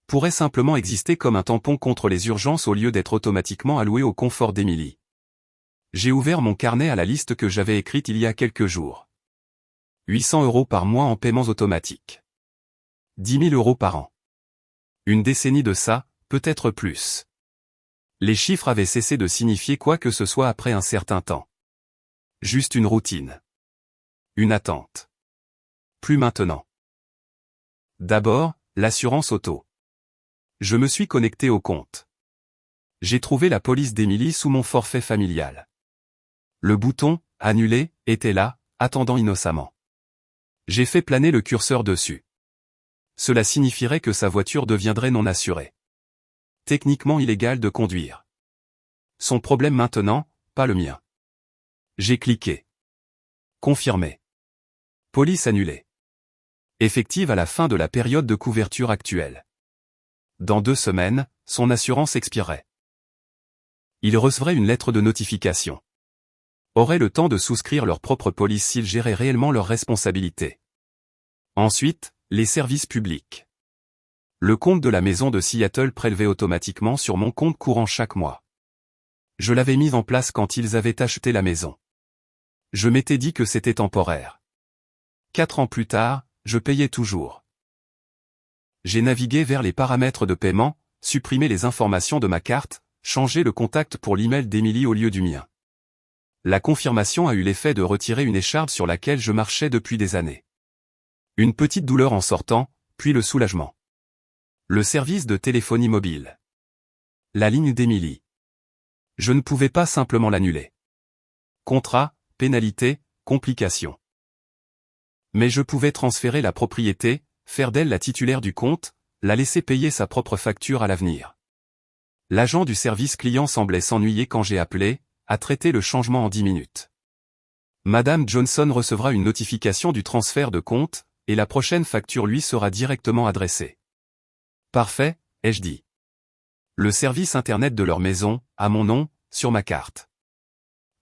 Pourrait simplement exister comme un tampon contre les urgences au lieu d'être automatiquement alloué au confort d'Emily. J'ai ouvert mon carnet à la liste que j'avais écrite il y a quelques jours. 800 € par mois en paiements automatiques. 10 000 € par an. Une décennie de ça, peut-être plus. Les chiffres avaient cessé de signifier quoi que ce soit après un certain temps. Juste une routine. Une attente. Plus maintenant. D'abord, l'assurance auto. Je me suis connecté au compte. J'ai trouvé la police d'Emily sous mon forfait familial. Le bouton « Annuler » était là, attendant innocemment. J'ai fait planer le curseur dessus. Cela signifierait que sa voiture deviendrait non assurée. Techniquement illégal de conduire. Son problème maintenant, pas le mien. J'ai cliqué. Confirmé. Police annulée. Effective à la fin de la période de couverture actuelle. Dans 2 semaines, son assurance expirerait. Il recevrait une lettre de notification. auraient le temps de souscrire leur propre police s'ils géraient réellement leurs responsabilités. Ensuite, les services publics. Le compte de la maison de Seattle prélevait automatiquement sur mon compte courant chaque mois. Je l'avais mis en place quand ils avaient acheté la maison. Je m'étais dit que c'était temporaire. 4 ans plus tard, je payais toujours. J'ai navigué vers les paramètres de paiement, supprimé les informations de ma carte, changé le contact pour l'email d'Emily au lieu du mien. La confirmation a eu l'effet de retirer une écharpe sur laquelle je marchais depuis des années. Une petite douleur en sortant, puis le soulagement. Le service de téléphonie mobile. La ligne d'Emily. Je ne pouvais pas simplement l'annuler. Contrat, pénalité, complications. Mais je pouvais transférer la propriété, faire d'elle la titulaire du compte, la laisser payer sa propre facture à l'avenir. L'agent du service client semblait s'ennuyer quand j'ai appelé, a traité le changement en 10 minutes. Madame Johnson recevra une notification du transfert de compte, et la prochaine facture lui sera directement adressée. Parfait, ai-je dit. Le service internet de leur maison, à mon nom, sur ma carte.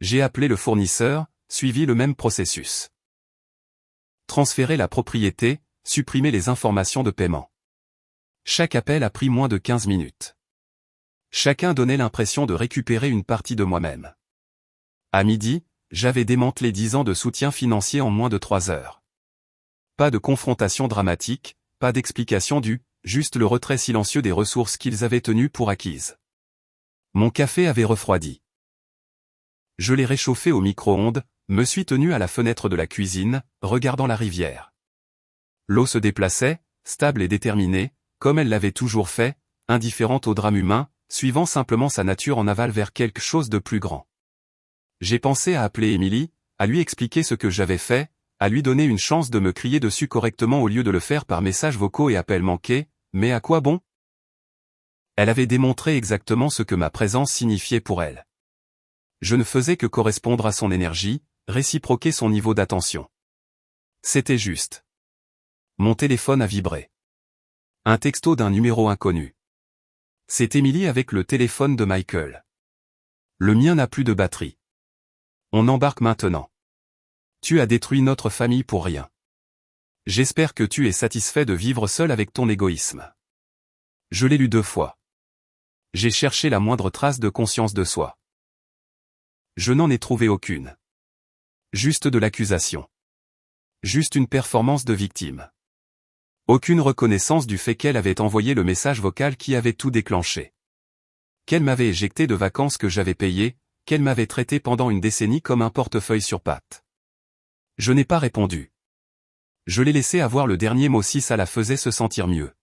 J'ai appelé le fournisseur, suivi le même processus. Transférer la propriété, supprimer les informations de paiement. Chaque appel a pris moins de 15 minutes. Chacun donnait l'impression de récupérer une partie de moi-même. À midi, j'avais démantelé 10 ans de soutien financier en moins de 3 heures. Pas de confrontation dramatique, pas d'explication juste le retrait silencieux des ressources qu'ils avaient tenues pour acquises. Mon café avait refroidi. Je l'ai réchauffé au micro-ondes, me suis tenu à la fenêtre de la cuisine, regardant la rivière. L'eau se déplaçait, stable et déterminée, comme elle l'avait toujours fait, indifférente au drame humain, suivant simplement sa nature en aval vers quelque chose de plus grand. J'ai pensé à appeler Emily, à lui expliquer ce que j'avais fait, à lui donner une chance de me crier dessus correctement au lieu de le faire par messages vocaux et appels manqués, mais à quoi bon? Elle avait démontré exactement ce que ma présence signifiait pour elle. Je ne faisais que correspondre à son énergie, réciproquer son niveau d'attention. C'était juste. Mon téléphone a vibré. Un texto d'un numéro inconnu. C'est Emily avec le téléphone de Michael. Le mien n'a plus de batterie. On embarque maintenant. Tu as détruit notre famille pour rien. J'espère que tu es satisfait de vivre seul avec ton égoïsme. Je l'ai lu 2 fois. J'ai cherché la moindre trace de conscience de soi. Je n'en ai trouvé aucune. Juste de l'accusation. Juste une performance de victime. Aucune reconnaissance du fait qu'elle avait envoyé le message vocal qui avait tout déclenché. Qu'elle m'avait éjecté de vacances que j'avais payées, qu'elle m'avait traité pendant une décennie comme un portefeuille sur pattes. Je n'ai pas répondu. Je l'ai laissé avoir le dernier mot si ça la faisait se sentir mieux.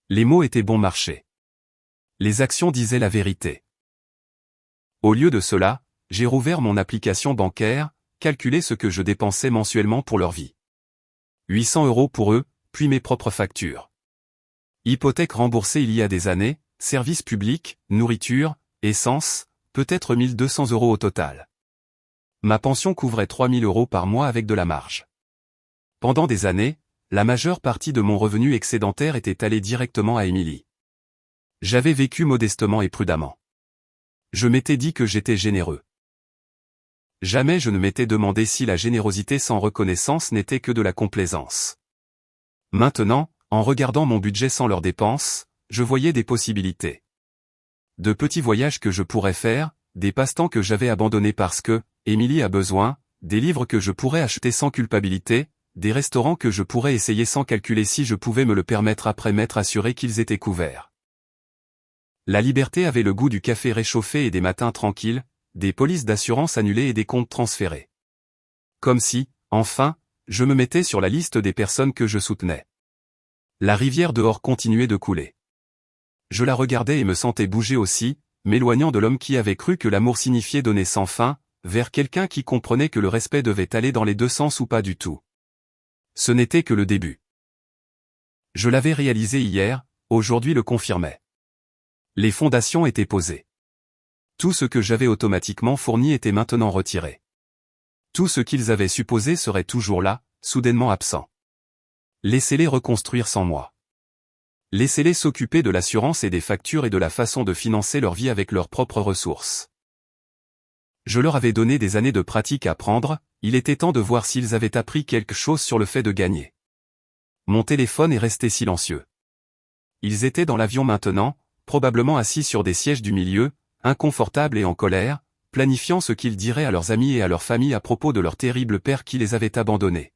Les mots étaient bon marché. Les actions disaient la vérité. Au lieu de cela, j'ai rouvert mon application bancaire, calculé ce que je dépensais mensuellement pour leur vie. 800 € pour eux, puis mes propres factures. Hypothèque remboursée il y a des années, services publics, nourriture, essence, peut-être 1200 € au total. Ma pension couvrait 3000 € par mois avec de la marge. Pendant des années, la majeure partie de mon revenu excédentaire était allée directement à Emily. J'avais vécu modestement et prudemment. Je m'étais dit que j'étais généreux. Jamais je ne m'étais demandé si la générosité sans reconnaissance n'était que de la complaisance. Maintenant, en regardant mon budget sans leurs dépenses, je voyais des possibilités. De petits voyages que je pourrais faire, des passe-temps que j'avais abandonnés parce que, Emily a besoin, des livres que je pourrais acheter sans culpabilité, des restaurants que je pourrais essayer sans calculer si je pouvais me le permettre après m'être assuré qu'ils étaient couverts. La liberté avait le goût du café réchauffé et des matins tranquilles, des polices d'assurance annulées et des comptes transférés. Comme si, enfin, je me mettais sur la liste des personnes que je soutenais. La rivière dehors continuait de couler. Je la regardais et me sentais bouger aussi, m'éloignant de l'homme qui avait cru que l'amour signifiait donner sans fin, vers quelqu'un qui comprenait que le respect devait aller dans les 2 sens ou pas du tout. Ce n'était que le début. Je l'avais réalisé hier, aujourd'hui le confirmait. Les fondations étaient posées. Tout ce que j'avais automatiquement fourni était maintenant retiré. Tout ce qu'ils avaient supposé serait toujours là, soudainement absent. Laissez-les reconstruire sans moi. Laissez-les s'occuper de l'assurance et des factures et de la façon de financer leur vie avec leurs propres ressources. Je leur avais donné des années de pratique à prendre, il était temps de voir s'ils avaient appris quelque chose sur le fait de gagner. Mon téléphone est resté silencieux. Ils étaient dans l'avion maintenant, probablement assis sur des sièges du milieu, inconfortables et en colère, planifiant ce qu'ils diraient à leurs amis et à leur famille à propos de leur terrible père qui les avait abandonnés.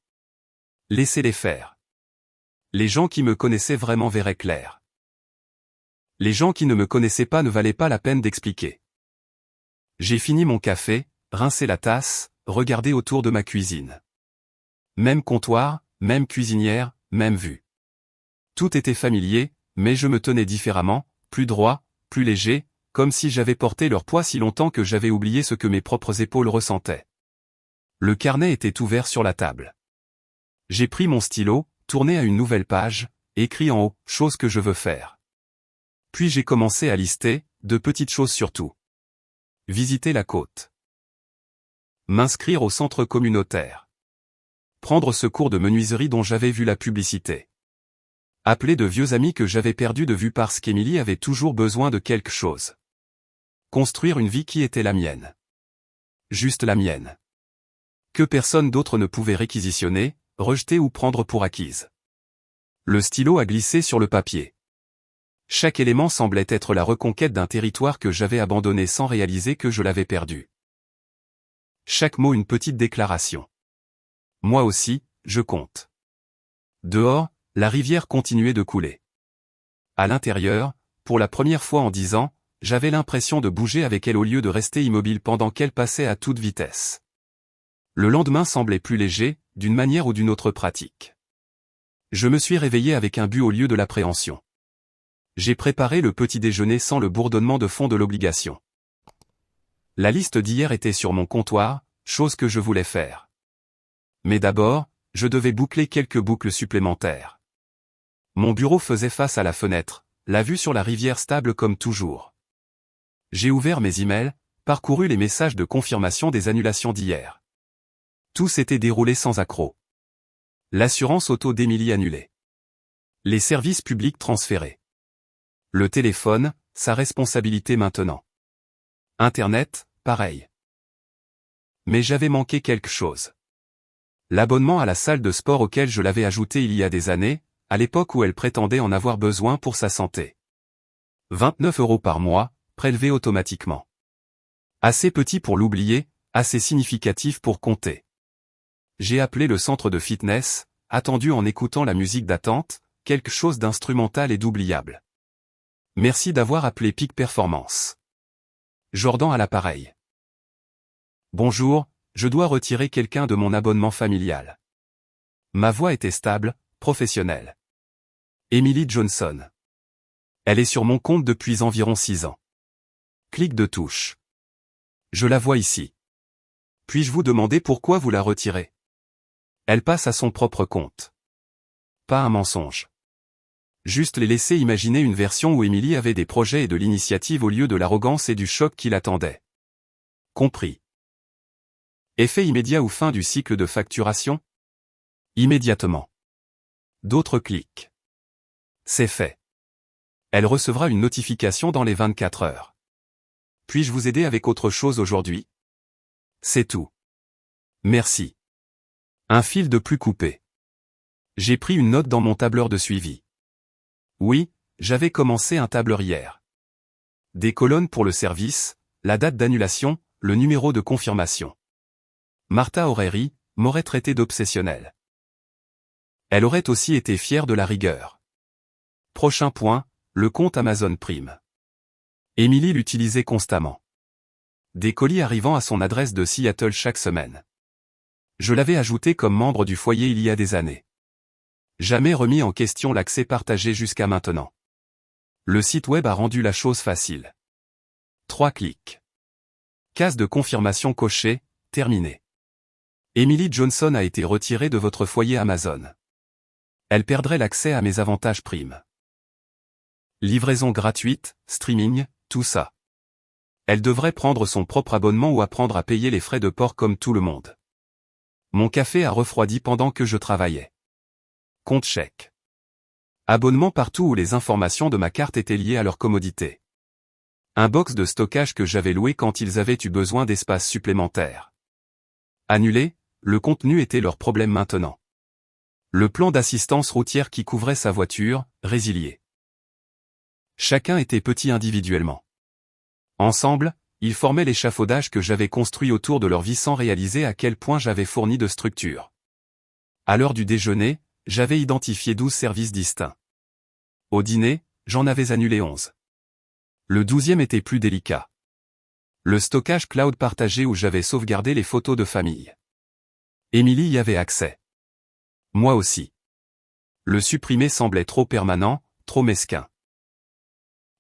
Laissez-les faire. Les gens qui me connaissaient vraiment verraient clair. Les gens qui ne me connaissaient pas ne valaient pas la peine d'expliquer. J'ai fini mon café, rincé la tasse, regardé autour de ma cuisine. Même comptoir, même cuisinière, même vue. Tout était familier, mais je me tenais différemment, plus droit, plus léger, comme si j'avais porté leur poids si longtemps que j'avais oublié ce que mes propres épaules ressentaient. Le carnet était ouvert sur la table. J'ai pris mon stylo, tourné à une nouvelle page, écrit en haut « Choses que je veux faire ». Puis j'ai commencé à lister, de petites choses surtout. Visiter la côte. M'inscrire au centre communautaire. Prendre ce cours de menuiserie dont j'avais vu la publicité. Appeler de vieux amis que j'avais perdus de vue parce qu'Émilie avait toujours besoin de quelque chose. Construire une vie qui était la mienne. Juste la mienne. Que personne d'autre ne pouvait réquisitionner, rejeter ou prendre pour acquise. Le stylo a glissé sur le papier. Chaque élément semblait être la reconquête d'un territoire que j'avais abandonné sans réaliser que je l'avais perdu. Chaque mot une petite déclaration. Moi aussi, je compte. Dehors, la rivière continuait de couler. À l'intérieur, pour la première fois en 10 ans, j'avais l'impression de bouger avec elle au lieu de rester immobile pendant qu'elle passait à toute vitesse. Le lendemain semblait plus léger, d'une manière ou d'une autre pratique. Je me suis réveillé avec un but au lieu de l'appréhension. J'ai préparé le petit déjeuner sans le bourdonnement de fond de l'obligation. La liste d'hier était sur mon comptoir, chose que je voulais faire. Mais d'abord, je devais boucler quelques boucles supplémentaires. Mon bureau faisait face à la fenêtre, la vue sur la rivière stable comme toujours. J'ai ouvert mes emails, parcouru les messages de confirmation des annulations d'hier. Tout s'était déroulé sans accroc. L'assurance auto d'Émilie annulée. Les services publics transférés. Le téléphone, sa responsabilité maintenant. Internet, pareil. Mais j'avais manqué quelque chose. L'abonnement à la salle de sport auquel je l'avais ajouté il y a des années, à l'époque où elle prétendait en avoir besoin pour sa santé. 29 € par mois, prélevés automatiquement. Assez petit pour l'oublier, assez significatif pour compter. J'ai appelé le centre de fitness, attendu en écoutant la musique d'attente, quelque chose d'instrumental et d'oubliable. Merci d'avoir appelé Peak Performance. Jordan à l'appareil. Bonjour, je dois retirer quelqu'un de mon abonnement familial. Ma voix était stable, professionnelle. Emily Johnson. Elle est sur mon compte depuis environ 6 ans. Clic de touche. Je la vois ici. Puis-je vous demander pourquoi vous la retirez? Elle passe à son propre compte. Pas un mensonge. Juste les laisser imaginer une version où Emily avait des projets et de l'initiative au lieu de l'arrogance et du choc qui l'attendaient. Compris. Effet immédiat ou fin du cycle de facturation? Immédiatement. D'autres clics. C'est fait. Elle recevra une notification dans les 24 heures. Puis-je vous aider avec autre chose aujourd'hui? C'est tout. Merci. Un fil de plus coupé. J'ai pris une note dans mon tableur de suivi. Oui, j'avais commencé un tableur hier. Des colonnes pour le service, la date d'annulation, le numéro de confirmation. Martha aurait ri, m'aurait traité d'obsessionnel. Elle aurait aussi été fière de la rigueur. Prochain point, le compte Amazon Prime. Emily l'utilisait constamment. Des colis arrivant à son adresse de Seattle chaque semaine. Je l'avais ajouté comme membre du foyer il y a des années. Jamais remis en question l'accès partagé jusqu'à maintenant. Le site web a rendu la chose facile. 3 clics. Case de confirmation cochée, terminée. Emily Johnson a été retirée de votre foyer Amazon. Elle perdrait l'accès à mes avantages Prime. Livraison gratuite, streaming, tout ça. Elle devrait prendre son propre abonnement ou apprendre à payer les frais de port comme tout le monde. Mon café a refroidi pendant que je travaillais. Compte chèque. Abonnement partout où les informations de ma carte étaient liées à leur commodité. Un box de stockage que j'avais loué quand ils avaient eu besoin d'espace supplémentaire. Annulé, le contenu était leur problème maintenant. Le plan d'assistance routière qui couvrait sa voiture, résilié. Chacun était petit individuellement. Ensemble, ils formaient l'échafaudage que j'avais construit autour de leur vie sans réaliser à quel point j'avais fourni de structure. À l'heure du déjeuner, j'avais identifié 12 services distincts. Au dîner, j'en avais annulé 11. Le 12e était plus délicat. Le stockage cloud partagé où j'avais sauvegardé les photos de famille. Émilie y avait accès. Moi aussi. Le supprimer semblait trop permanent, trop mesquin.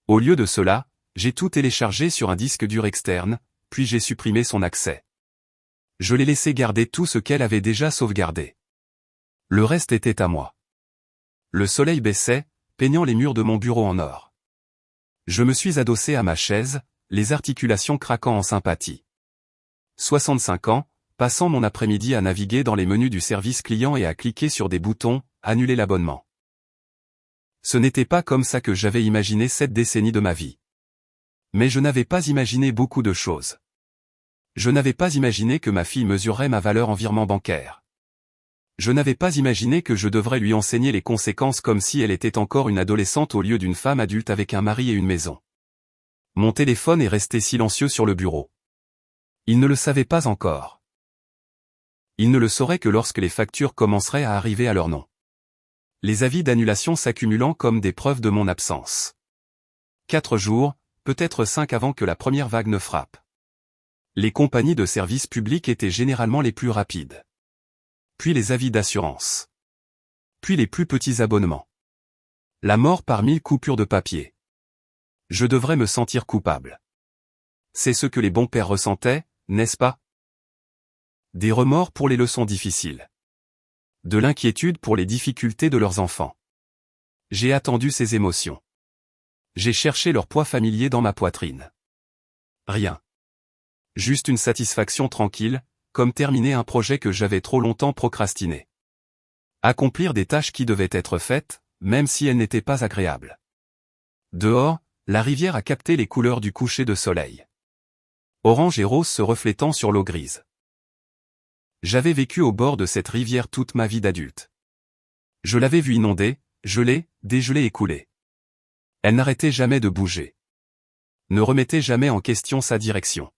Au lieu de cela, j'ai tout téléchargé sur un disque dur externe, puis j'ai supprimé son accès. Je l'ai laissé garder tout ce qu'elle avait déjà sauvegardé. Le reste était à moi. Le soleil baissait, peignant les murs de mon bureau en or. Je me suis adossé à ma chaise, les articulations craquant en sympathie. 65 ans, passant mon après-midi à naviguer dans les menus du service client et à cliquer sur des boutons, annuler l'abonnement. Ce n'était pas comme ça que j'avais imaginé cette décennie de ma vie. Mais je n'avais pas imaginé beaucoup de choses. Je n'avais pas imaginé que ma fille mesurerait ma valeur en virement bancaire. Je n'avais pas imaginé que je devrais lui enseigner les conséquences comme si elle était encore une adolescente au lieu d'une femme adulte avec un mari et une maison. Mon téléphone est resté silencieux sur le bureau. Il ne le savait pas encore. Il ne le saurait que lorsque les factures commenceraient à arriver à leur nom. Les avis d'annulation s'accumulant comme des preuves de mon absence. 4 jours, peut-être 5 avant que la première vague ne frappe. Les compagnies de services publics étaient généralement les plus rapides. Puis les avis d'assurance. Puis les plus petits abonnements. La mort par 1000 coupures de papier. Je devrais me sentir coupable. C'est ce que les bons pères ressentaient, n'est-ce pas? Des remords pour les leçons difficiles. De l'inquiétude pour les difficultés de leurs enfants. J'ai attendu ces émotions. J'ai cherché leur poids familier dans ma poitrine. Rien. Juste une satisfaction tranquille, comme terminer un projet que j'avais trop longtemps procrastiné. Accomplir des tâches qui devaient être faites, même si elles n'étaient pas agréables. Dehors, la rivière a capté les couleurs du coucher de soleil. Orange et rose se reflétant sur l'eau grise. J'avais vécu au bord de cette rivière toute ma vie d'adulte. Je l'avais vue inonder, gelée, dégelée et couler. Elle n'arrêtait jamais de bouger. Ne remettait jamais en question sa direction.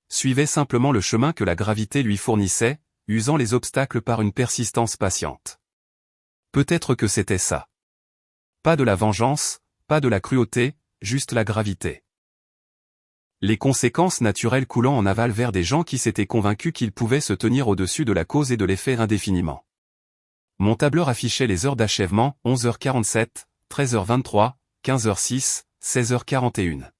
Suivait simplement le chemin que la gravité lui fournissait, usant les obstacles par une persistance patiente. Peut-être que c'était ça. Pas de la vengeance, pas de la cruauté, juste la gravité. Les conséquences naturelles coulant en aval vers des gens qui s'étaient convaincus qu'ils pouvaient se tenir au-dessus de la cause et de l'effet indéfiniment. Mon tableur affichait les heures d'achèvement, 11h47, 13h23, 15h06, 16h41.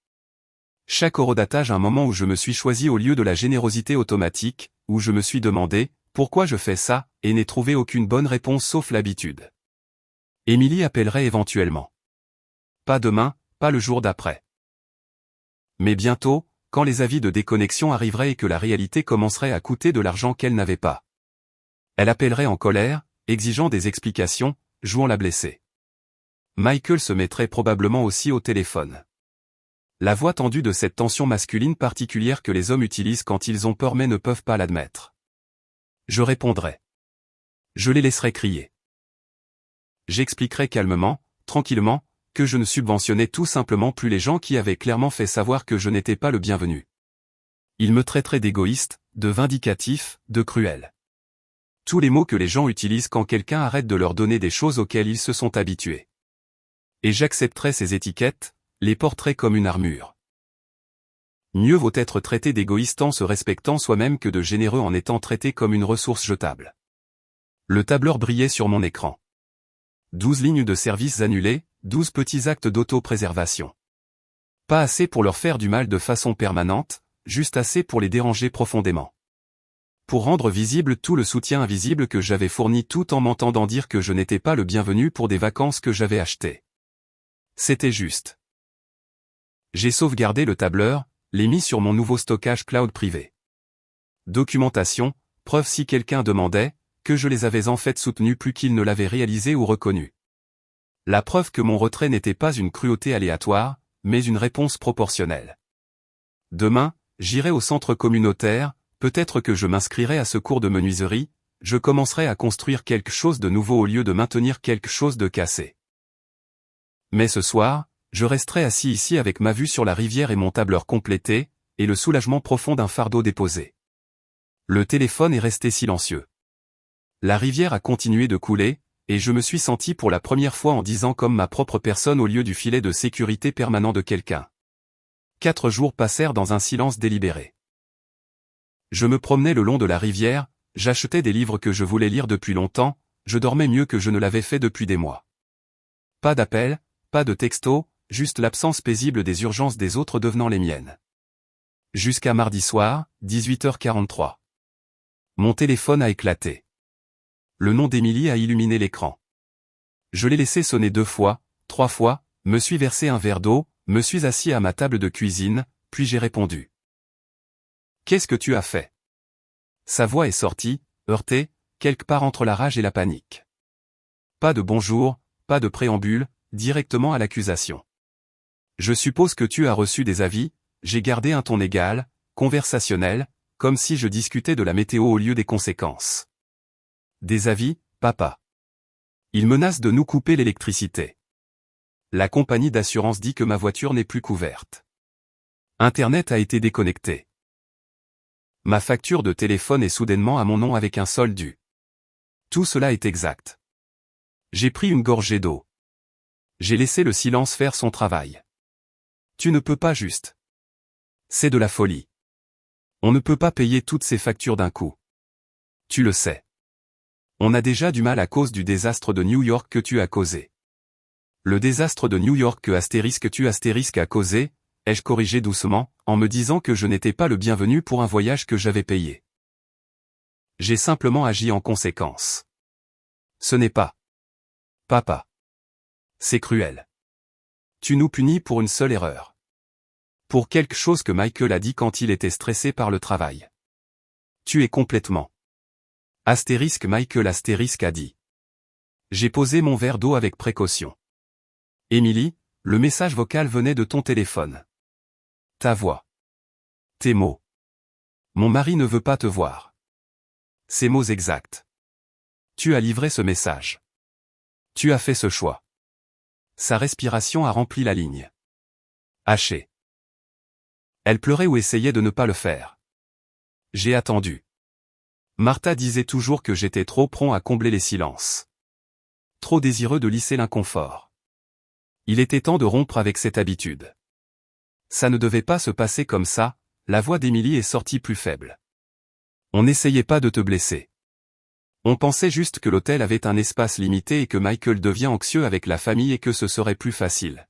Chaque horodatage un moment où je me suis choisi au lieu de la générosité automatique, où je me suis demandé, pourquoi je fais ça, et n'ai trouvé aucune bonne réponse sauf l'habitude. Émilie appellerait éventuellement. Pas demain, pas le jour d'après. Mais bientôt, quand les avis de déconnexion arriveraient et que la réalité commencerait à coûter de l'argent qu'elle n'avait pas. Elle appellerait en colère, exigeant des explications, jouant la blessée. Michael se mettrait probablement aussi au téléphone. La voix tendue de cette tension masculine particulière que les hommes utilisent quand ils ont peur mais ne peuvent pas l'admettre. Je répondrais. Je les laisserais crier. J'expliquerais calmement, tranquillement, que je ne subventionnais tout simplement plus les gens qui avaient clairement fait savoir que je n'étais pas le bienvenu. Ils me traiteraient d'égoïste, de vindicatif, de cruel. Tous les mots que les gens utilisent quand quelqu'un arrête de leur donner des choses auxquelles ils se sont habitués. Et j'accepterais ces étiquettes, les porterais comme une armure. Mieux vaut être traité d'égoïste en se respectant soi-même que de généreux en étant traité comme une ressource jetable. Le tableur brillait sur mon écran. 12 lignes de services annulés, 12 petits actes d'auto-préservation. Pas assez pour leur faire du mal de façon permanente, juste assez pour les déranger profondément. Pour rendre visible tout le soutien invisible que j'avais fourni tout en m'entendant dire que je n'étais pas le bienvenu pour des vacances que j'avais achetées. C'était juste. J'ai sauvegardé le tableur, l'ai mis sur mon nouveau stockage cloud privé. Documentation, preuve si quelqu'un demandait, que je les avais en fait soutenus plus qu'ils ne l'avaient réalisé ou reconnu. La preuve que mon retrait n'était pas une cruauté aléatoire, mais une réponse proportionnelle. Demain, j'irai au centre communautaire, peut-être que je m'inscrirai à ce cours de menuiserie, je commencerai à construire quelque chose de nouveau au lieu de maintenir quelque chose de cassé. Mais ce soir, je resterai assis ici avec ma vue sur la rivière et mon tableur complété, et le soulagement profond d'un fardeau déposé. Le téléphone est resté silencieux. La rivière a continué de couler, et je me suis senti pour la première fois en 10 ans comme ma propre personne au lieu du filet de sécurité permanent de quelqu'un. 4 jours passèrent dans un silence délibéré. Je me promenais le long de la rivière, j'achetais des livres que je voulais lire depuis longtemps, je dormais mieux que je ne l'avais fait depuis des mois. Pas d'appel, pas de texto, juste l'absence paisible des urgences des autres devenant les miennes. Jusqu'à mardi soir, 18h43. Mon téléphone a éclaté. Le nom d'Émilie a illuminé l'écran. Je l'ai laissé sonner 2 fois, 3 fois, me suis versé un verre d'eau, me suis assis à ma table de cuisine, puis j'ai répondu. « Qu'est-ce que tu as fait ?» Sa voix est sortie, heurtée, quelque part entre la rage et la panique. Pas de bonjour, pas de préambule, directement à l'accusation. « Je suppose que tu as reçu des avis », j'ai gardé un ton égal, conversationnel, comme si je discutais de la météo au lieu des conséquences. Des avis, papa. Ils menacent de nous couper l'électricité. La compagnie d'assurance dit que ma voiture n'est plus couverte. Internet a été déconnecté. Ma facture de téléphone est soudainement à mon nom avec un solde dû. Tout cela est exact. J'ai pris une gorgée d'eau. J'ai laissé le silence faire son travail. Tu ne peux pas juste. C'est de la folie. On ne peut pas payer toutes ces factures d'un coup. Tu le sais. On a déjà du mal à cause du désastre de New York que tu as causé. Le désastre de New York que tu as causé, ai-je corrigé doucement, en me disant que je n'étais pas le bienvenu pour un voyage que j'avais payé. J'ai simplement agi en conséquence. Ce n'est pas. Papa. C'est cruel. Tu nous punis pour une seule erreur. Pour quelque chose que Michael a dit quand il était stressé par le travail. Tu es complètement. Michael a dit. J'ai posé mon verre d'eau avec précaution. Émilie, le message vocal venait de ton téléphone. Ta voix. Tes mots. Mon mari ne veut pas te voir. Ces mots exacts. Tu as livré ce message. Tu as fait ce choix. Sa respiration a rempli la ligne. Hachée. Elle pleurait ou essayait de ne pas le faire. J'ai attendu. Martha disait toujours que j'étais trop prompt à combler les silences. Trop désireux de lisser l'inconfort. Il était temps de rompre avec cette habitude. Ça ne devait pas se passer comme ça, la voix d'Émilie est sortie plus faible. On n'essayait pas de te blesser. On pensait juste que l'hôtel avait un espace limité et que Michael devient anxieux avec la famille et que ce serait plus facile.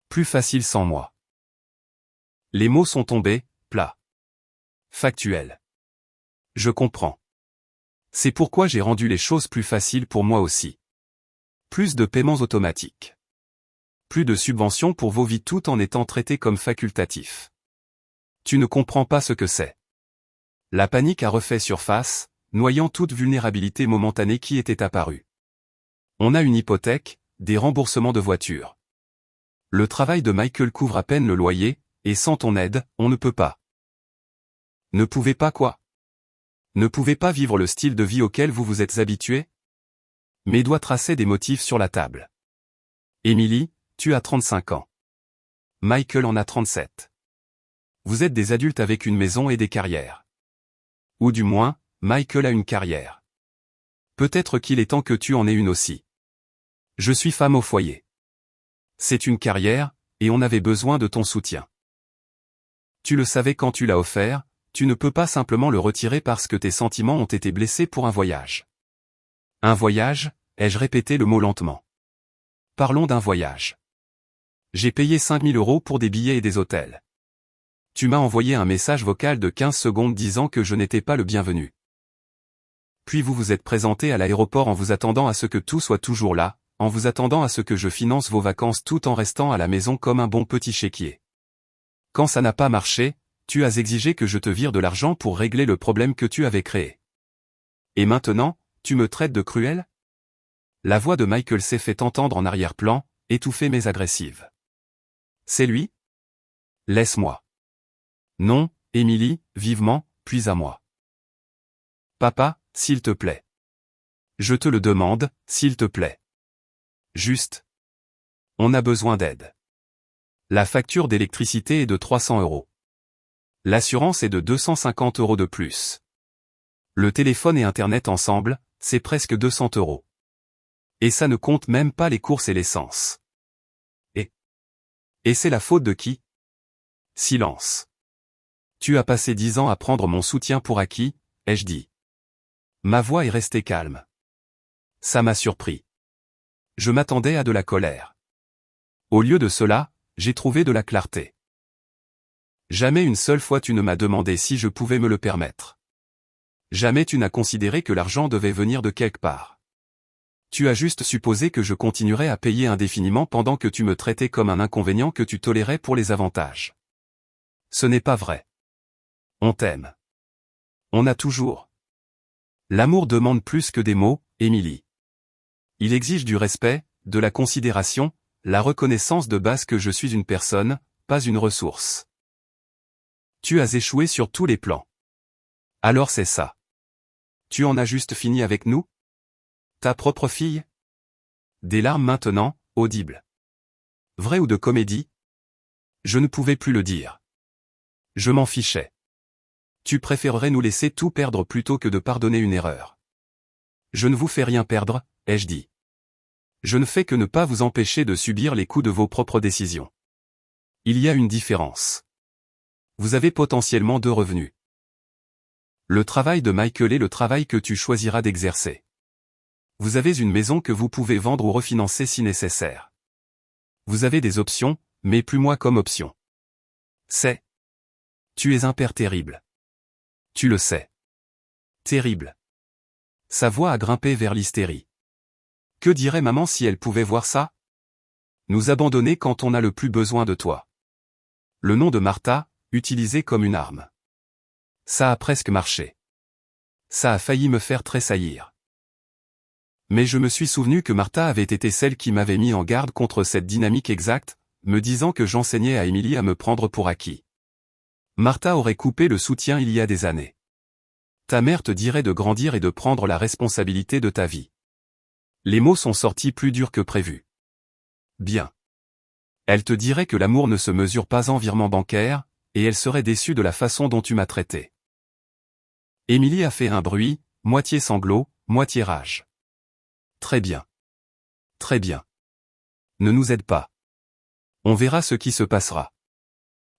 Plus facile sans moi. Les mots sont tombés, plats. Factuels. Je comprends. C'est pourquoi j'ai rendu les choses plus faciles pour moi aussi. Plus de paiements automatiques. Plus de subventions pour vos vies tout en étant traités comme facultatifs. Tu ne comprends pas ce que c'est. La panique a refait surface, noyant toute vulnérabilité momentanée qui était apparue. On a une hypothèque, des remboursements de voiture. Le travail de Michael couvre à peine le loyer, et sans ton aide, on ne peut pas. Ne pouvez pas quoi? Ne pouvez pas vivre le style de vie auquel vous vous êtes habitué? Mes doigts traçaient des motifs sur la table. Émilie, tu as 35 ans. Michael en a 37. Vous êtes des adultes avec une maison et des carrières. Ou du moins, Michael a une carrière. Peut-être qu'il est temps que tu en aies une aussi. Je suis femme au foyer. C'est une carrière, et on avait besoin de ton soutien. Tu le savais quand tu l'as offert, tu ne peux pas simplement le retirer parce que tes sentiments ont été blessés pour un voyage. Un voyage, ai-je répété le mot lentement. Parlons d'un voyage. J'ai payé 5 000 € pour des billets et des hôtels. Tu m'as envoyé un message vocal de 15 secondes disant que je n'étais pas le bienvenu. Puis vous vous êtes présenté à l'aéroport en vous attendant à ce que tout soit toujours là, en vous attendant à ce que je finance vos vacances tout en restant à la maison comme un bon petit chéquier. Quand ça n'a pas marché, tu as exigé que je te vire de l'argent pour régler le problème que tu avais créé. Et maintenant, tu me traites de cruel? La voix de Michael s'est fait entendre en arrière-plan, étouffée mais agressive. C'est lui? Laisse-moi. Non, Émilie, vivement, puis à moi. Papa, s'il te plaît. Je te le demande, s'il te plaît. Juste. On a besoin d'aide. La facture d'électricité est de 300 €. L'assurance est de 250 € de plus. Le téléphone et Internet ensemble, c'est presque 200 €. Et ça ne compte même pas les courses et l'essence. Et c'est la faute de qui? Silence. Tu as passé 10 ans à prendre mon soutien pour acquis, ai-je dit. Ma voix est restée calme. Ça m'a surpris. Je m'attendais à de la colère. Au lieu de cela, j'ai trouvé de la clarté. Jamais une seule fois tu ne m'as demandé si je pouvais me le permettre. Jamais tu n'as considéré que l'argent devait venir de quelque part. Tu as juste supposé que je continuerais à payer indéfiniment pendant que tu me traitais comme un inconvénient que tu tolérais pour les avantages. Ce n'est pas vrai. On t'aime. On a toujours. L'amour demande plus que des mots, Émilie. Il exige du respect, de la considération, la reconnaissance de base que je suis une personne, pas une ressource. Tu as échoué sur tous les plans. Alors c'est ça. Tu en as juste fini avec nous? Ta propre fille? Des larmes maintenant, audibles. Vrai ou de comédie? Je ne pouvais plus le dire. Je m'en fichais. Tu préférerais nous laisser tout perdre plutôt que de pardonner une erreur. Je ne vous fais rien perdre, ai-je dit. Je ne fais que ne pas vous empêcher de subir les coups de vos propres décisions. Il y a une différence. Vous avez potentiellement 2 revenus. Le travail de Michael est le travail que tu choisiras d'exercer. Vous avez une maison que vous pouvez vendre ou refinancer si nécessaire. Vous avez des options, mais plus moi comme option. C'est. Tu es un père terrible. Tu le sais. Terrible. Sa voix a grimpé vers l'hystérie. Que dirait maman si elle pouvait voir ça? Nous abandonner quand on a le plus besoin de toi. Le nom de Martha, utilisé comme une arme. Ça a presque marché. Ça a failli me faire tressaillir. Mais je me suis souvenu que Martha avait été celle qui m'avait mis en garde contre cette dynamique exacte, me disant que j'enseignais à Émilie à me prendre pour acquis. Martha aurait coupé le soutien il y a des années. Ta mère te dirait de grandir et de prendre la responsabilité de ta vie. Les mots sont sortis plus durs que prévu. Bien. Elle te dirait que l'amour ne se mesure pas en virement bancaire, et elle serait déçue de la façon dont tu m'as traité. Émilie a fait un bruit, moitié sanglot, moitié rage. Très bien. Très bien. Ne nous aide pas. On verra ce qui se passera.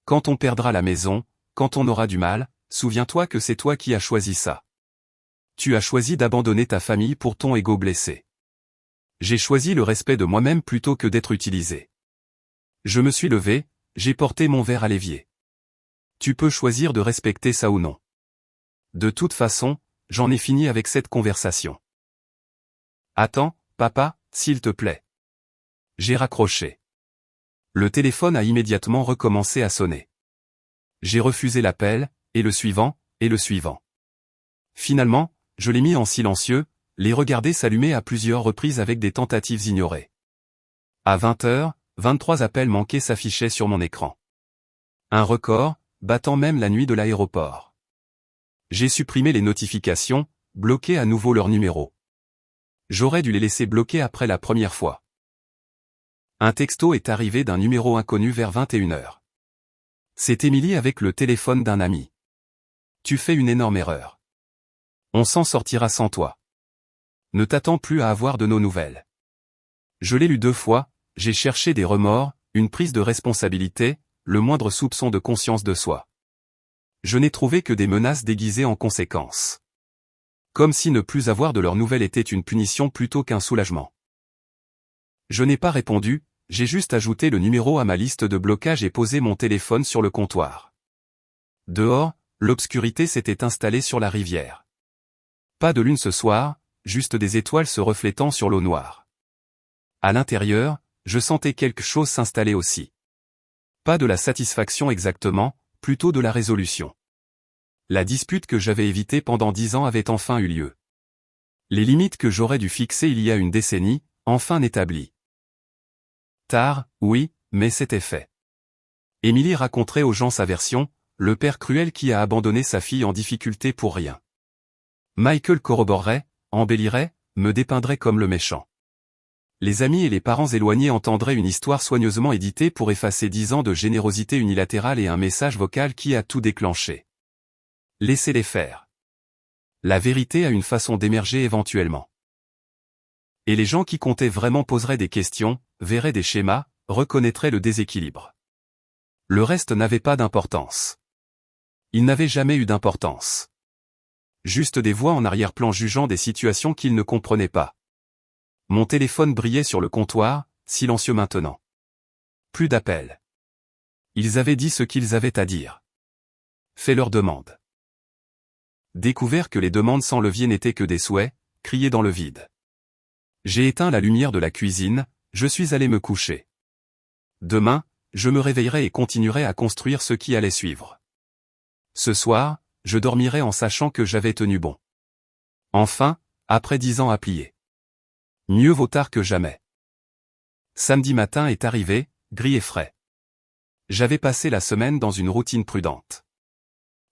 Quand on perdra la maison, quand on aura du mal, souviens-toi que c'est toi qui as choisi ça. Tu as choisi d'abandonner ta famille pour ton ego blessé. J'ai choisi le respect de moi-même plutôt que d'être utilisé. Je me suis levé, j'ai porté mon verre à l'évier. Tu peux choisir de respecter ça ou non. De toute façon, j'en ai fini avec cette conversation. Attends, papa, s'il te plaît. J'ai raccroché. Le téléphone a immédiatement recommencé à sonner. J'ai refusé l'appel, et le suivant, et le suivant. Finalement, je l'ai mis en silencieux, les regarder s'allumer à plusieurs reprises avec des tentatives ignorées. À 20 h, 23 appels manqués s'affichaient sur mon écran. Un record, battant même la nuit de l'aéroport. J'ai supprimé les notifications, bloqué à nouveau leur numéro. J'aurais dû les laisser bloqués après la première fois. Un texto est arrivé d'un numéro inconnu vers 21 h. C'est Émilie avec le téléphone d'un ami. Tu fais une énorme erreur. On s'en sortira sans toi. Ne t'attends plus à avoir de nos nouvelles. Je l'ai lu 2 fois, j'ai cherché des remords, une prise de responsabilité, le moindre soupçon de conscience de soi. Je n'ai trouvé que des menaces déguisées en conséquences. Comme si ne plus avoir de leurs nouvelles était une punition plutôt qu'un soulagement. Je n'ai pas répondu, j'ai juste ajouté le numéro à ma liste de blocage et posé mon téléphone sur le comptoir. Dehors, l'obscurité s'était installée sur la rivière. Pas de lune ce soir, juste des étoiles se reflétant sur l'eau noire. À l'intérieur, je sentais quelque chose s'installer aussi. Pas de la satisfaction exactement, plutôt de la résolution. La dispute que j'avais évitée pendant 10 ans avait enfin eu lieu. Les limites que j'aurais dû fixer il y a une décennie, enfin établies. Tard, oui, mais c'était fait. Emily raconterait aux gens sa version, le père cruel qui a abandonné sa fille en difficulté pour rien. Michael corroborerait, embellirait, me dépeindrait comme le méchant. Les amis et les parents éloignés entendraient une histoire soigneusement éditée pour effacer 10 ans de générosité unilatérale et un message vocal qui a tout déclenché. Laissez-les faire. La vérité a une façon d'émerger éventuellement. Et les gens qui comptaient vraiment poseraient des questions, verraient des schémas, reconnaîtraient le déséquilibre. Le reste n'avait pas d'importance. Il n'avait jamais eu d'importance. Juste des voix en arrière-plan jugeant des situations qu'ils ne comprenaient pas. Mon téléphone brillait sur le comptoir, silencieux maintenant. Plus d'appels. Ils avaient dit ce qu'ils avaient à dire. Fait leur demande. Découvert que les demandes sans levier n'étaient que des souhaits, criés dans le vide. J'ai éteint la lumière de la cuisine, je suis allé me coucher. Demain, je me réveillerai et continuerai à construire ce qui allait suivre. Ce soir, je dormirai en sachant que j'avais tenu bon. Enfin, après 10 ans à plier. Mieux vaut tard que jamais. Samedi matin est arrivé, gris et frais. J'avais passé la semaine dans une routine prudente.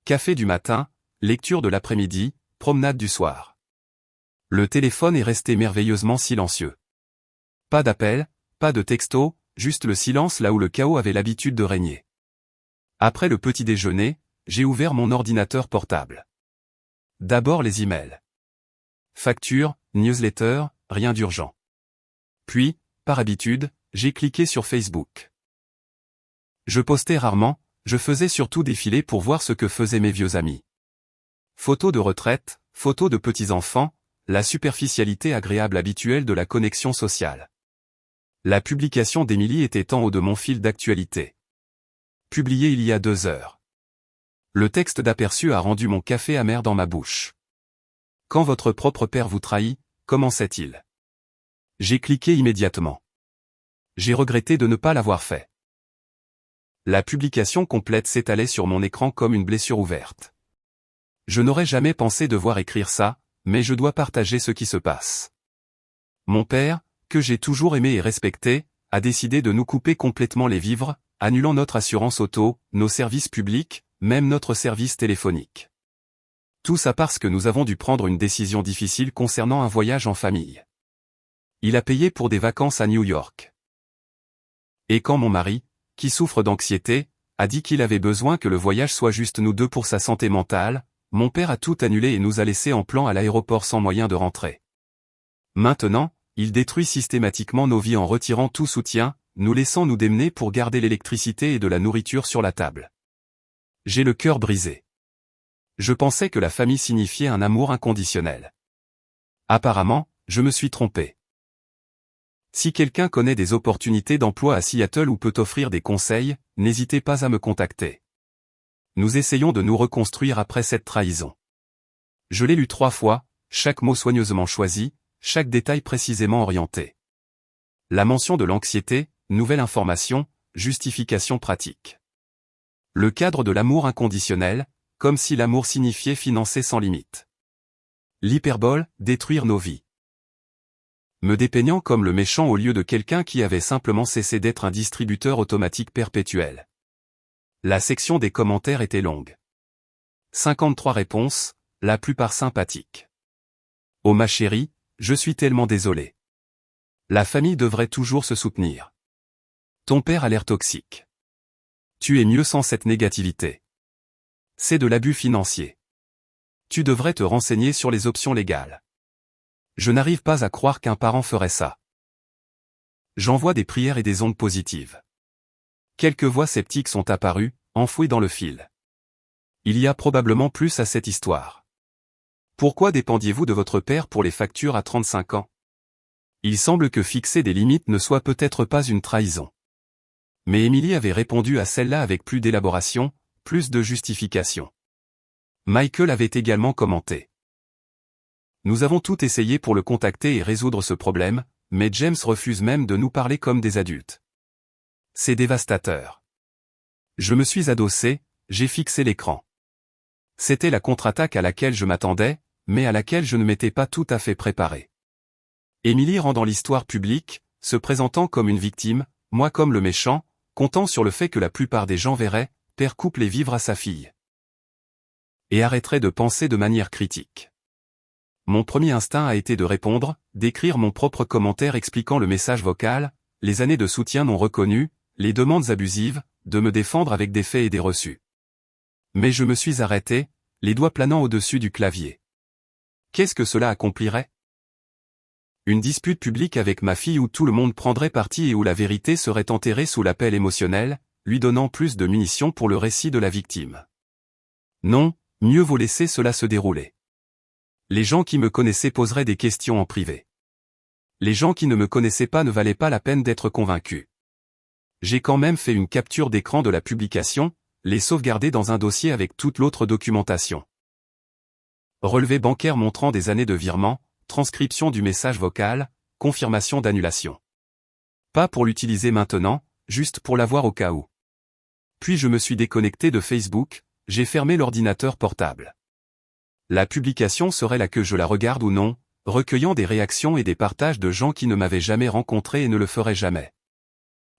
Café du matin, lecture de l'après-midi, promenade du soir. Le téléphone est resté merveilleusement silencieux. Pas d'appel, pas de texto, juste le silence là où le chaos avait l'habitude de régner. Après le petit déjeuner, j'ai ouvert mon ordinateur portable. D'abord les emails. Factures, newsletter, rien d'urgent. Puis, par habitude, j'ai cliqué sur Facebook. Je postais rarement, je faisais surtout défiler pour voir ce que faisaient mes vieux amis. Photos de retraite, photos de petits-enfants, la superficialité agréable habituelle de la connexion sociale. La publication d'Emily était en haut de mon fil d'actualité. Publiée il y a 2 heures. Le texte d'aperçu a rendu mon café amer dans ma bouche. Quand votre propre père vous trahit, comment sait-il? J'ai cliqué immédiatement. J'ai regretté de ne pas l'avoir fait. La publication complète s'étalait sur mon écran comme une blessure ouverte. Je n'aurais jamais pensé devoir écrire ça, mais je dois partager ce qui se passe. Mon père, que j'ai toujours aimé et respecté, a décidé de nous couper complètement les vivres, annulant notre assurance auto, nos services publics, même notre service téléphonique. Tout ça parce que nous avons dû prendre une décision difficile concernant un voyage en famille. Il a payé pour des vacances à New York. Et quand mon mari, qui souffre d'anxiété, a dit qu'il avait besoin que le voyage soit juste nous deux pour sa santé mentale, mon père a tout annulé et nous a laissés en plan à l'aéroport sans moyen de rentrer. Maintenant, il détruit systématiquement nos vies en retirant tout soutien, nous laissant nous démener pour garder l'électricité et de la nourriture sur la table. J'ai le cœur brisé. Je pensais que la famille signifiait un amour inconditionnel. Apparemment, je me suis trompé. Si quelqu'un connaît des opportunités d'emploi à Seattle ou peut offrir des conseils, n'hésitez pas à me contacter. Nous essayons de nous reconstruire après cette trahison. Je l'ai lu 3 fois, chaque mot soigneusement choisi, chaque détail précisément orienté. La mention de l'anxiété, nouvelle information, justification pratique. Le cadre de l'amour inconditionnel, comme si l'amour signifiait financer sans limite. L'hyperbole, détruire nos vies. Me dépeignant comme le méchant au lieu de quelqu'un qui avait simplement cessé d'être un distributeur automatique perpétuel. La section des commentaires était longue. 53 réponses, la plupart sympathiques. Oh ma chérie, je suis tellement désolé. La famille devrait toujours se soutenir. Ton père a l'air toxique. Tu es mieux sans cette négativité. C'est de l'abus financier. Tu devrais te renseigner sur les options légales. Je n'arrive pas à croire qu'un parent ferait ça. J'envoie des prières et des ondes positives. Quelques voix sceptiques sont apparues, enfouies dans le fil. Il y a probablement plus à cette histoire. Pourquoi dépendiez-vous de votre père pour les factures à 35 ans? Il semble que fixer des limites ne soit peut-être pas une trahison. Mais Emily avait répondu à celle-là avec plus d'élaboration, plus de justification. Michael avait également commenté. Nous avons tout essayé pour le contacter et résoudre ce problème, mais James refuse même de nous parler comme des adultes. C'est dévastateur. Je me suis adossé, j'ai fixé l'écran. C'était la contre-attaque à laquelle je m'attendais, mais à laquelle je ne m'étais pas tout à fait préparé. Emily rendant l'histoire publique, se présentant comme une victime, moi comme le méchant, comptant sur le fait que la plupart des gens verraient « père couple et vivre à sa fille » et arrêteraient de penser de manière critique. Mon premier instinct a été de répondre, d'écrire mon propre commentaire expliquant le message vocal, les années de soutien non reconnues, les demandes abusives, de me défendre avec des faits et des reçus. Mais je me suis arrêté, les doigts planant au-dessus du clavier. Qu'est-ce que cela accomplirait? Une dispute publique avec ma fille où tout le monde prendrait parti et où la vérité serait enterrée sous la pelle émotionnelle, lui donnant plus de munitions pour le récit de la victime. Non, mieux vaut laisser cela se dérouler. Les gens qui me connaissaient poseraient des questions en privé. Les gens qui ne me connaissaient pas ne valaient pas la peine d'être convaincus. J'ai quand même fait une capture d'écran de la publication, les sauvegarder dans un dossier avec toute l'autre documentation. Relevé bancaire montrant des années de virement, transcription du message vocal, confirmation d'annulation. Pas pour l'utiliser maintenant, juste pour l'avoir au cas où. Puis je me suis déconnecté de Facebook, j'ai fermé l'ordinateur portable. La publication serait là que je la regarde ou non, recueillant des réactions et des partages de gens qui ne m'avaient jamais rencontré et ne le feraient jamais.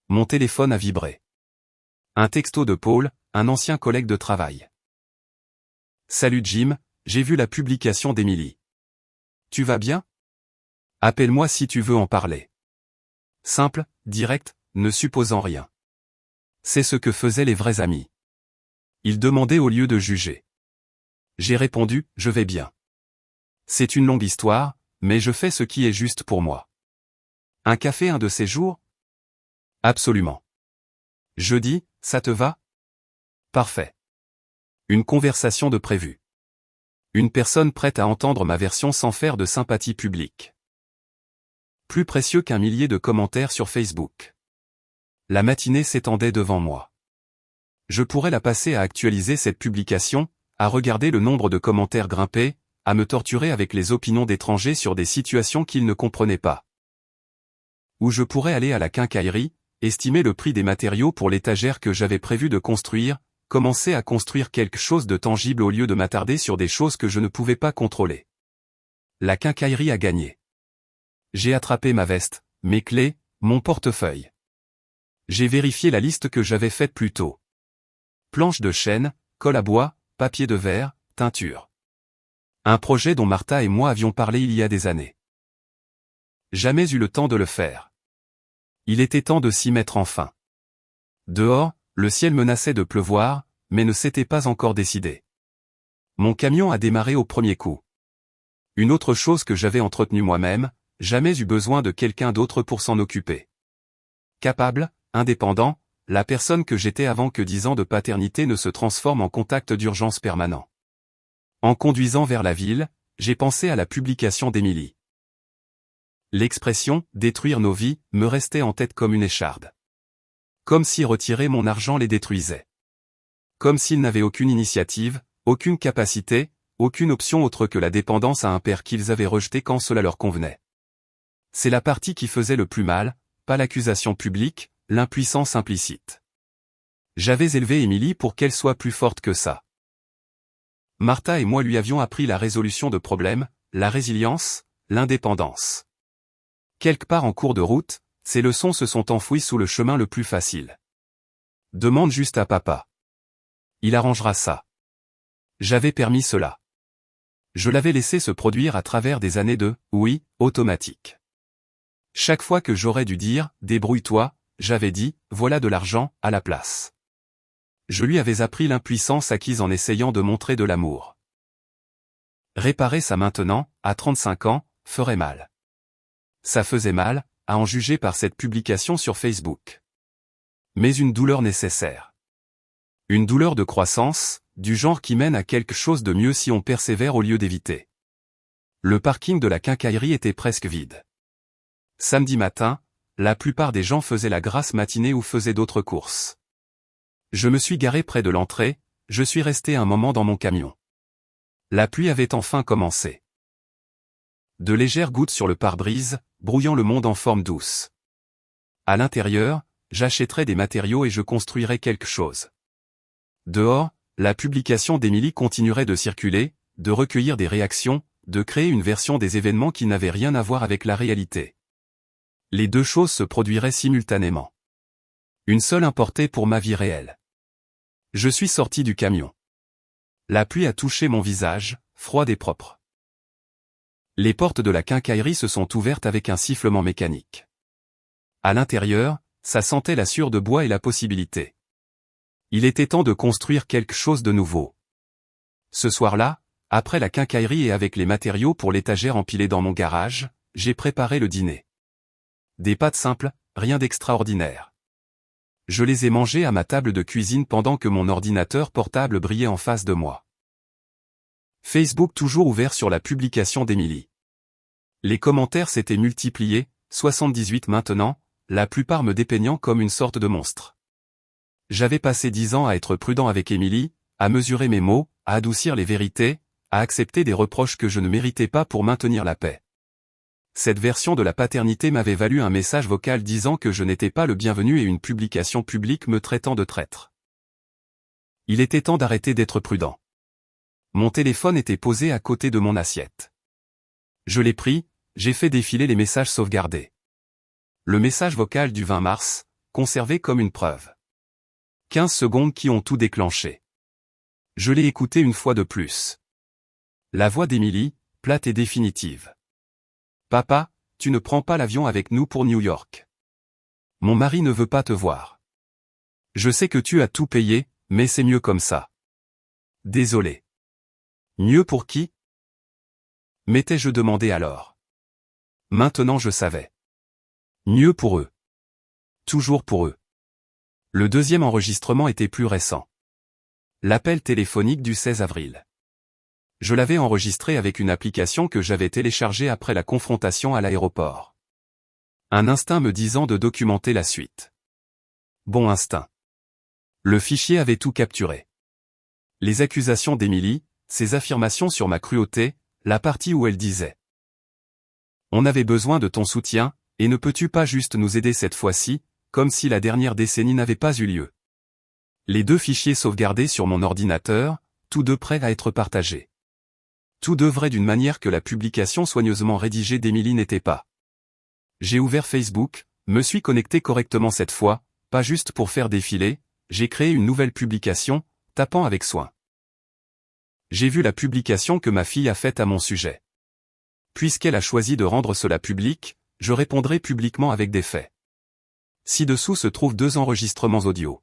Mon téléphone a vibré. Un texto de Paul, un ancien collègue de travail. Salut Jim, j'ai vu la publication d'Emily. Tu vas bien? Appelle-moi si tu veux en parler. Simple, direct, ne supposant rien. C'est ce que faisaient les vrais amis. Ils demandaient au lieu de juger. J'ai répondu, je vais bien. C'est une longue histoire, mais je fais ce qui est juste pour moi. Un café un de ces jours? Absolument. Jeudi, ça te va? Parfait. Une conversation de prévu. Une personne prête à entendre ma version sans faire de sympathie publique. Plus précieux qu'un millier de commentaires sur Facebook. La matinée s'étendait devant moi. Je pourrais la passer à actualiser cette publication, à regarder le nombre de commentaires grimper, à me torturer avec les opinions d'étrangers sur des situations qu'ils ne comprenaient pas. Ou je pourrais aller à la quincaillerie, estimer le prix des matériaux pour l'étagère que j'avais prévu de construire, commencer à construire quelque chose de tangible au lieu de m'attarder sur des choses que je ne pouvais pas contrôler. La quincaillerie a gagné. J'ai attrapé ma veste, mes clés, mon portefeuille. J'ai vérifié la liste que j'avais faite plus tôt. Planche de chêne, colle à bois, papier de verre, teinture. Un projet dont Martha et moi avions parlé il y a des années. Jamais eu le temps de le faire. Il était temps de s'y mettre enfin. Dehors, le ciel menaçait de pleuvoir, mais ne s'était pas encore décidé. Mon camion a démarré au premier coup. Une autre chose que j'avais entretenue moi-même, jamais eu besoin de quelqu'un d'autre pour s'en occuper. Capable, indépendant, la personne que j'étais avant que 10 ans de paternité ne se transforme en contact d'urgence permanent. En conduisant vers la ville, j'ai pensé à la publication d'Emily. L'expression « détruire nos vies » me restait en tête comme une écharde. Comme si retirer mon argent les détruisait. Comme s'ils n'avaient aucune initiative, aucune capacité, aucune option autre que la dépendance à un père qu'ils avaient rejeté quand cela leur convenait. C'est la partie qui faisait le plus mal, pas l'accusation publique, l'impuissance implicite. J'avais élevé Emily pour qu'elle soit plus forte que ça. Martha et moi lui avions appris la résolution de problèmes, la résilience, l'indépendance. Quelque part en cours de route, ces leçons se sont enfouies sous le chemin le plus facile. Demande juste à papa. Il arrangera ça. J'avais permis cela. Je l'avais laissé se produire à travers des années de « oui » automatique. Chaque fois que j'aurais dû dire « débrouille-toi », j'avais dit « voilà de l'argent » à la place. Je lui avais appris l'impuissance acquise en essayant de montrer de l'amour. Réparer ça maintenant, à 35 ans, ferait mal. Ça faisait mal, à en juger par cette publication sur Facebook. Mais une douleur nécessaire. Une douleur de croissance, du genre qui mène à quelque chose de mieux si on persévère au lieu d'éviter. Le parking de la quincaillerie était presque vide. Samedi matin, la plupart des gens faisaient la grasse matinée ou faisaient d'autres courses. Je me suis garé près de l'entrée, je suis resté un moment dans mon camion. La pluie avait enfin commencé. De légères gouttes sur le pare-brise, brouillant le monde en forme douce. À l'intérieur, j'achèterais des matériaux et je construirais quelque chose. Dehors, la publication d'Emily continuerait de circuler, de recueillir des réactions, de créer une version des événements qui n'avaient rien à voir avec la réalité. Les deux choses se produiraient simultanément. Une seule importée pour ma vie réelle. Je suis sorti du camion. La pluie a touché mon visage, froide et propre. Les portes de la quincaillerie se sont ouvertes avec un sifflement mécanique. À l'intérieur, ça sentait la sueur de bois et la possibilité. Il était temps de construire quelque chose de nouveau. Ce soir-là, après la quincaillerie et avec les matériaux pour l'étagère empilée dans mon garage, j'ai préparé le dîner. Des pâtes simples, rien d'extraordinaire. Je les ai mangées à ma table de cuisine pendant que mon ordinateur portable brillait en face de moi. Facebook toujours ouvert sur la publication d'Emily. Les commentaires s'étaient multipliés, 78 maintenant, la plupart me dépeignant comme une sorte de monstre. J'avais passé 10 ans à être prudent avec Emily, à mesurer mes mots, à adoucir les vérités, à accepter des reproches que je ne méritais pas pour maintenir la paix. Cette version de la paternité m'avait valu un message vocal disant que je n'étais pas le bienvenu et une publication publique me traitant de traître. Il était temps d'arrêter d'être prudent. Mon téléphone était posé à côté de mon assiette. Je l'ai pris, j'ai fait défiler les messages sauvegardés. Le message vocal du 20 mars, conservé comme une preuve. 15 secondes qui ont tout déclenché. Je l'ai écouté une fois de plus. La voix d'Emily, plate et définitive. Papa, tu ne prends pas l'avion avec nous pour New York. Mon mari ne veut pas te voir. Je sais que tu as tout payé, mais c'est mieux comme ça. Désolé. Mieux pour qui? M'étais-je demandé alors. Maintenant je savais. Mieux pour eux. Toujours pour eux. Le deuxième enregistrement était plus récent. L'appel téléphonique du 16 avril. Je l'avais enregistré avec une application que j'avais téléchargée après la confrontation à l'aéroport. Un instinct me disant de documenter la suite. Bon instinct. Le fichier avait tout capturé. Les accusations d'Emily, ses affirmations sur ma cruauté, la partie où elle disait « On avait besoin de ton soutien, et ne peux-tu pas juste nous aider cette fois-ci, comme si la dernière décennie n'avait pas eu lieu ?» Les deux fichiers sauvegardés sur mon ordinateur, tous deux prêts à être partagés. Tous deux vrais d'une manière que la publication soigneusement rédigée d'Emily n'était pas. J'ai ouvert Facebook, me suis connecté correctement cette fois, pas juste pour faire défiler, j'ai créé une nouvelle publication, tapant avec soin. J'ai vu la publication que ma fille a faite à mon sujet. Puisqu'elle a choisi de rendre cela public, je répondrai publiquement avec des faits. Ci-dessous se trouvent 2 enregistrements audio.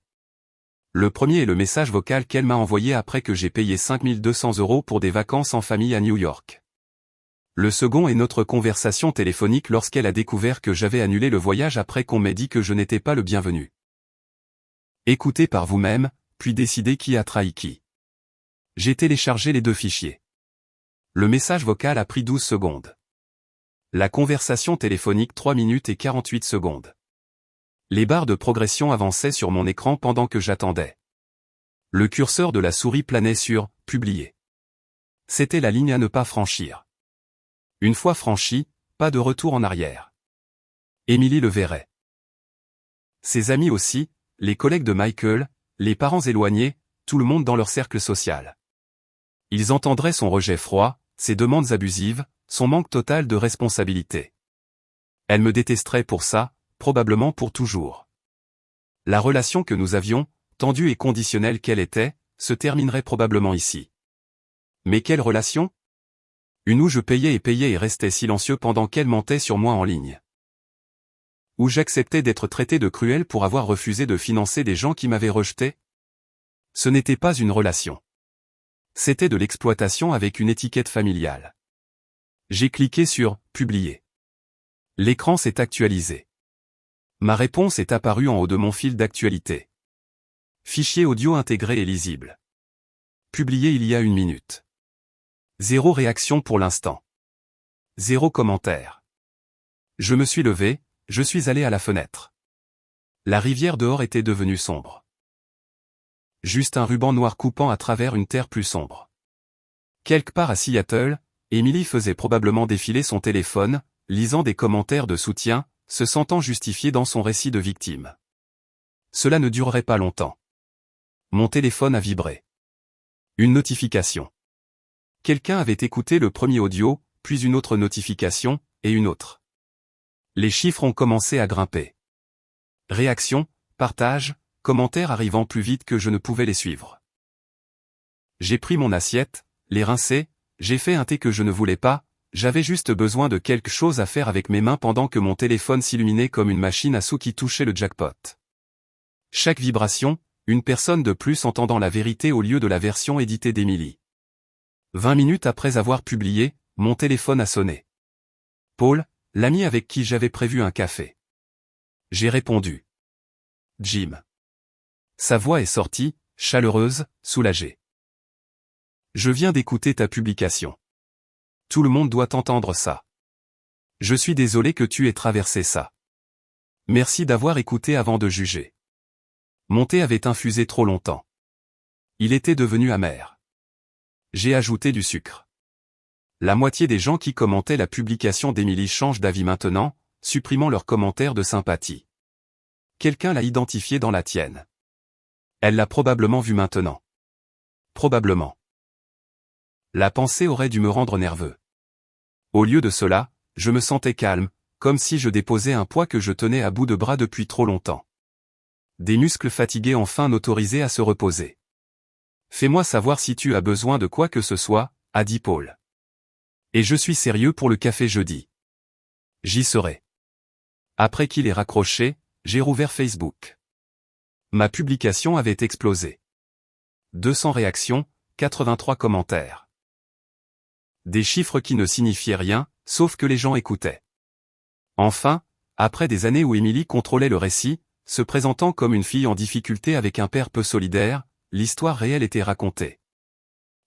Le premier est le message vocal qu'elle m'a envoyé après que j'ai payé 5 200 € pour des vacances en famille à New York. Le second est notre conversation téléphonique lorsqu'elle a découvert que j'avais annulé le voyage après qu'on m'ait dit que je n'étais pas le bienvenu. Écoutez par vous-même, puis décidez qui a trahi qui. J'ai téléchargé les 2 fichiers. Le message vocal a pris 12 secondes. La conversation téléphonique 3 minutes et 48 secondes. Les barres de progression avançaient sur mon écran pendant que j'attendais. Le curseur de la souris planait sur « Publier ». C'était la ligne à ne pas franchir. Une fois franchie, pas de retour en arrière. Emily le verrait. Ses amis aussi, les collègues de Michael, les parents éloignés, tout le monde dans leur cercle social. Ils entendraient son rejet froid, ses demandes abusives, son manque total de responsabilité. Elle me détesterait pour ça, probablement pour toujours. La relation que nous avions, tendue et conditionnelle qu'elle était, se terminerait probablement ici. Mais quelle relation? Une où je payais et restais silencieux pendant qu'elle mentait sur moi en ligne. Où j'acceptais d'être traité de cruel pour avoir refusé de financer des gens qui m'avaient rejeté? Ce n'était pas une relation. C'était de l'exploitation avec une étiquette familiale. J'ai cliqué sur « Publier ». L'écran s'est actualisé. Ma réponse est apparue en haut de mon fil d'actualité. Fichier audio intégré et lisible. Publié il y a 1 minute. 0 réaction pour l'instant. 0 commentaire. Je me suis levé, je suis allé à la fenêtre. La rivière dehors était devenue sombre. Juste un ruban noir coupant à travers une terre plus sombre. Quelque part à Seattle, Emily faisait probablement défiler son téléphone, lisant des commentaires de soutien, se sentant justifiée dans son récit de victime. Cela ne durerait pas longtemps. Mon téléphone a vibré. Une notification. Quelqu'un avait écouté le premier audio, puis une autre notification, et une autre. Les chiffres ont commencé à grimper. Réaction, partages, commentaires arrivant plus vite que je ne pouvais les suivre. J'ai pris mon assiette, les rincé, j'ai fait un thé que je ne voulais pas, j'avais juste besoin de quelque chose à faire avec mes mains pendant que mon téléphone s'illuminait comme une machine à sous qui touchait le jackpot. Chaque vibration, une personne de plus entendant la vérité au lieu de la version éditée d'Emily. 20 minutes après avoir publié, mon téléphone a sonné. Paul, l'ami avec qui j'avais prévu un café. J'ai répondu. Jim. Sa voix est sortie, chaleureuse, soulagée. Je viens d'écouter ta publication. Tout le monde doit entendre ça. Je suis désolé que tu aies traversé ça. Merci d'avoir écouté avant de juger. Mon thé avait infusé trop longtemps. Il était devenu amer. J'ai ajouté du sucre. La moitié des gens qui commentaient la publication d'Emily changent d'avis maintenant, supprimant leurs commentaires de sympathie. Quelqu'un l'a identifié dans la tienne. Elle l'a probablement vu maintenant. Probablement. La pensée aurait dû me rendre nerveux. Au lieu de cela, je me sentais calme, comme si je déposais un poids que je tenais à bout de bras depuis trop longtemps. Des muscles fatigués enfin m'autorisaient à se reposer. Fais-moi savoir si tu as besoin de quoi que ce soit, a dit Paul. Et je suis sérieux pour le café jeudi. J'y serai. Après qu'il ait raccroché, j'ai rouvert Facebook. Ma publication avait explosé. 200 réactions, 83 commentaires. Des chiffres qui ne signifiaient rien, sauf que les gens écoutaient. Enfin, après des années où Emily contrôlait le récit, se présentant comme une fille en difficulté avec un père peu solidaire, l'histoire réelle était racontée.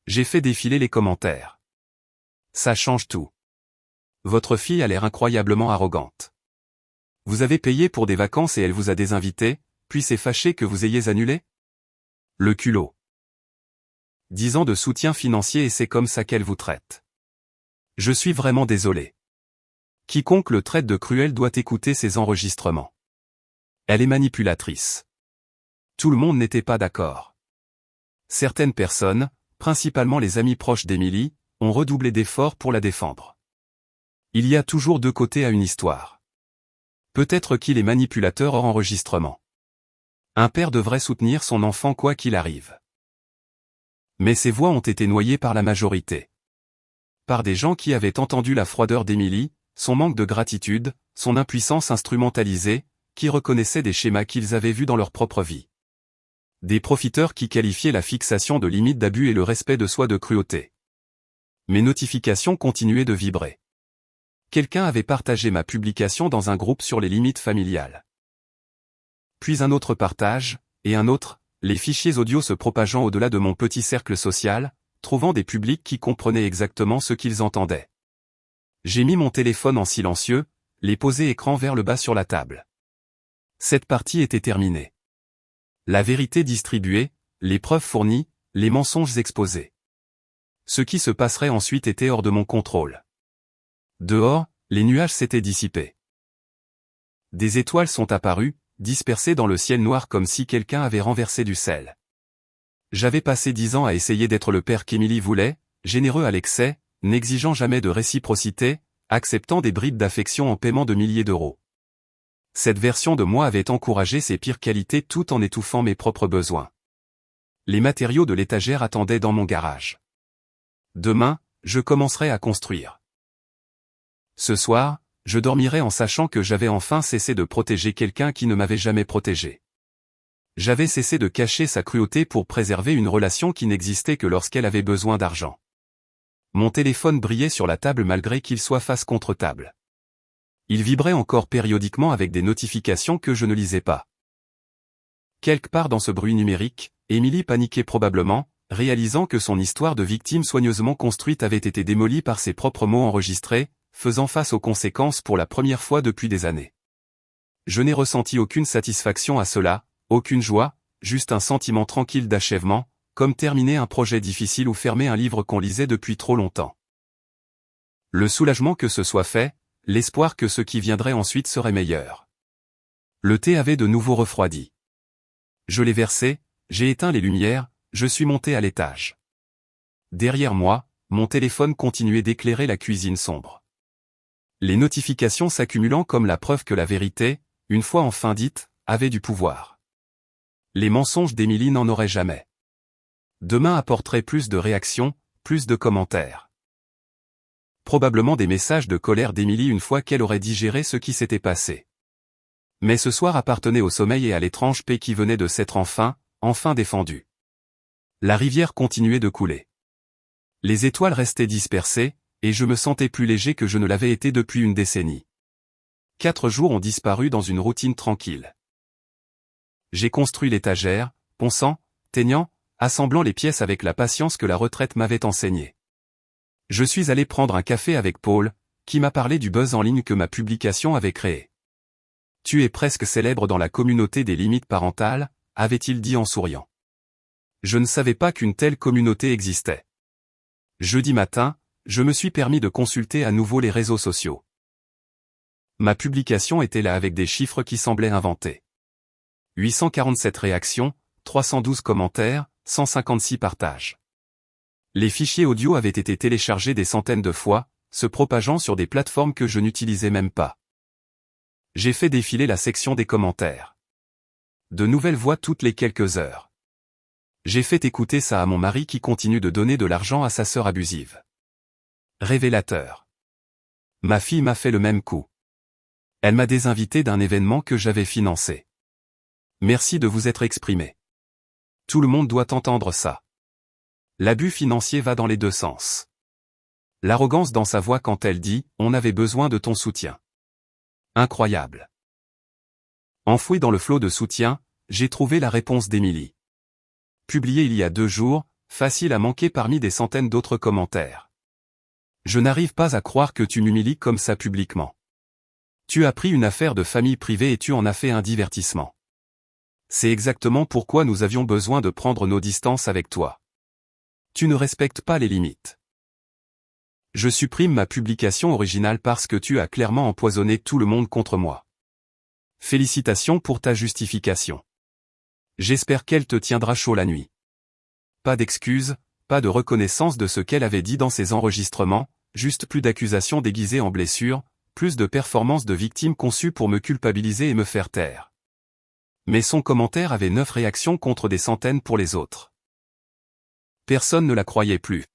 J'ai fait défiler les commentaires. Ça change tout. Votre fille a l'air incroyablement arrogante. Vous avez payé pour des vacances et elle vous a désinvité, puis s'est fâchée que vous ayez annulé? Le culot. 10 ans de soutien financier et c'est comme ça qu'elle vous traite. Je suis vraiment désolé. Quiconque le traite de cruel doit écouter ses enregistrements. Elle est manipulatrice. Tout le monde n'était pas d'accord. Certaines personnes, principalement les amis proches d'Emily, ont redoublé d'efforts pour la défendre. Il y a toujours deux côtés à une histoire. Peut-être qu'il est manipulateur hors enregistrement. Un père devrait soutenir son enfant quoi qu'il arrive. Mais ces voix ont été noyées par la majorité. Par des gens qui avaient entendu la froideur d'Emily, son manque de gratitude, son impuissance instrumentalisée, qui reconnaissaient des schémas qu'ils avaient vus dans leur propre vie. Des profiteurs qui qualifiaient la fixation de limite d'abus et le respect de soi de cruauté. Mes notifications continuaient de vibrer. Quelqu'un avait partagé ma publication dans un groupe sur les limites familiales. Puis un autre partage, et un autre, les fichiers audio se propageant au-delà de mon petit cercle social, trouvant des publics qui comprenaient exactement ce qu'ils entendaient. J'ai mis mon téléphone en silencieux, les posé écran vers le bas sur la table. Cette partie était terminée. La vérité distribuée, les preuves fournies, les mensonges exposés. Ce qui se passerait ensuite était hors de mon contrôle. Dehors, les nuages s'étaient dissipés. Des étoiles sont apparues, dispersées dans le ciel noir comme si quelqu'un avait renversé du sel. J'avais passé 10 ans à essayer d'être le père qu'Emily voulait, généreux à l'excès, n'exigeant jamais de réciprocité, acceptant des bribes d'affection en paiement de milliers d'euros. Cette version de moi avait encouragé ses pires qualités tout en étouffant mes propres besoins. Les matériaux de l'étagère attendaient dans mon garage. Demain, je commencerai à construire. Ce soir, je dormirai en sachant que j'avais enfin cessé de protéger quelqu'un qui ne m'avait jamais protégé. J'avais cessé de cacher sa cruauté pour préserver une relation qui n'existait que lorsqu'elle avait besoin d'argent. Mon téléphone brillait sur la table malgré qu'il soit face contre table. Il vibrait encore périodiquement avec des notifications que je ne lisais pas. Quelque part dans ce bruit numérique, Emily paniquait probablement, réalisant que son histoire de victime soigneusement construite avait été démolie par ses propres mots enregistrés, faisant face aux conséquences pour la première fois depuis des années. Je n'ai ressenti aucune satisfaction à cela, aucune joie, juste un sentiment tranquille d'achèvement, comme terminer un projet difficile ou fermer un livre qu'on lisait depuis trop longtemps. Le soulagement que ce soit fait, l'espoir que ce qui viendrait ensuite serait meilleur. Le thé avait de nouveau refroidi. Je l'ai versé, j'ai éteint les lumières, je suis monté à l'étage. Derrière moi, mon téléphone continuait d'éclairer la cuisine sombre. Les notifications s'accumulant comme la preuve que la vérité, une fois enfin dite, avait du pouvoir. Les mensonges d'Émilie n'en auraient jamais. Demain apporterait plus de réactions, plus de commentaires. Probablement des messages de colère d'Émilie une fois qu'elle aurait digéré ce qui s'était passé. Mais ce soir appartenait au sommeil et à l'étrange paix qui venait de s'être enfin défendue. La rivière continuait de couler. Les étoiles restaient dispersées, et je me sentais plus léger que je ne l'avais été depuis une décennie. 4 jours ont disparu dans une routine tranquille. J'ai construit l'étagère, ponçant, teignant, assemblant les pièces avec la patience que la retraite m'avait enseignée. Je suis allé prendre un café avec Paul, qui m'a parlé du buzz en ligne que ma publication avait créé. « Tu es presque célèbre dans la communauté des limites parentales », avait-il dit en souriant. Je ne savais pas qu'une telle communauté existait. Jeudi matin, je me suis permis de consulter à nouveau les réseaux sociaux. Ma publication était là avec des chiffres qui semblaient inventés. 847 réactions, 312 commentaires, 156 partages. Les fichiers audio avaient été téléchargés des centaines de fois, se propageant sur des plateformes que je n'utilisais même pas. J'ai fait défiler la section des commentaires. De nouvelles voix toutes les quelques heures. J'ai fait écouter ça à mon mari qui continue de donner de l'argent à sa sœur abusive. Révélateur. Ma fille m'a fait le même coup. Elle m'a désinvité d'un événement que j'avais financé. Merci de vous être exprimé. Tout le monde doit entendre ça. L'abus financier va dans les deux sens. L'arrogance dans sa voix quand elle dit « On avait besoin de ton soutien ». Incroyable. Enfoui dans le flot de soutien, j'ai trouvé la réponse d'Émilie. Publié il y a 2 jours, facile à manquer parmi des centaines d'autres commentaires. Je n'arrive pas à croire que tu m'humilies comme ça publiquement. Tu as pris une affaire de famille privée et tu en as fait un divertissement. C'est exactement pourquoi nous avions besoin de prendre nos distances avec toi. Tu ne respectes pas les limites. Je supprime ma publication originale parce que tu as clairement empoisonné tout le monde contre moi. Félicitations pour ta justification. J'espère qu'elle te tiendra chaud la nuit. Pas d'excuses, pas de reconnaissance de ce qu'elle avait dit dans ses enregistrements, juste plus d'accusations déguisées en blessures, plus de performances de victime conçues pour me culpabiliser et me faire taire. Mais son commentaire avait 9 réactions contre des centaines pour les autres. Personne ne la croyait plus.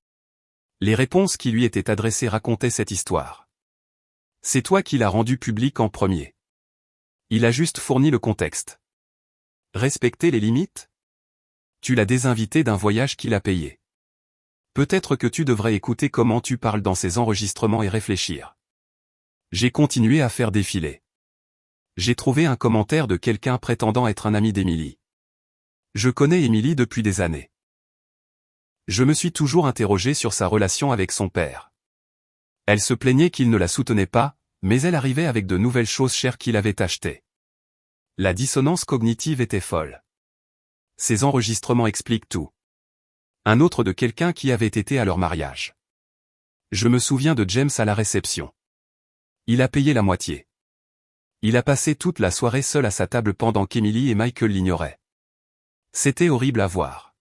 Les réponses qui lui étaient adressées racontaient cette histoire. C'est toi qui l'as rendu public en premier. Il a juste fourni le contexte. Respecter les limites ? Tu l'as désinvité d'un voyage qu'il a payé. Peut-être que tu devrais écouter comment tu parles dans ces enregistrements et réfléchir. J'ai continué à faire défiler. J'ai trouvé un commentaire de quelqu'un prétendant être un ami d'Émilie. Je connais Émilie depuis des années. Je me suis toujours interrogé sur sa relation avec son père. Elle se plaignait qu'il ne la soutenait pas, mais elle arrivait avec de nouvelles choses chères qu'il avait achetées. La dissonance cognitive était folle. Ces enregistrements expliquent tout. Un autre de quelqu'un qui avait été à leur mariage. Je me souviens de James à la réception. Il a payé la moitié. Il a passé toute la soirée seul à sa table pendant qu'Emily et Michael l'ignoraient. C'était horrible à voir.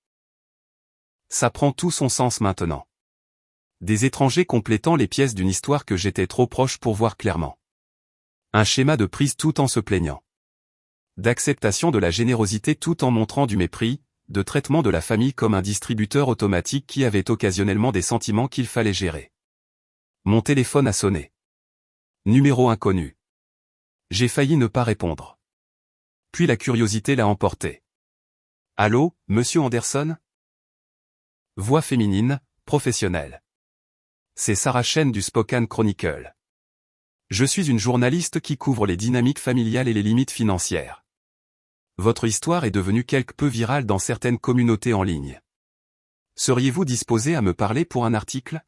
Ça prend tout son sens maintenant. Des étrangers complétant les pièces d'une histoire que j'étais trop proche pour voir clairement. Un schéma de prise tout en se plaignant. D'acceptation de la générosité tout en montrant du mépris, de traitement de la famille comme un distributeur automatique qui avait occasionnellement des sentiments qu'il fallait gérer. Mon téléphone a sonné. Numéro inconnu. J'ai failli ne pas répondre. Puis la curiosité l'a emporté. Allô, monsieur Anderson ? Voix féminine, professionnelle. C'est Sarah Chen du Spokane Chronicle. Je suis une journaliste qui couvre les dynamiques familiales et les limites financières. Votre histoire est devenue quelque peu virale dans certaines communautés en ligne. Seriez-vous disposé à me parler pour un article ?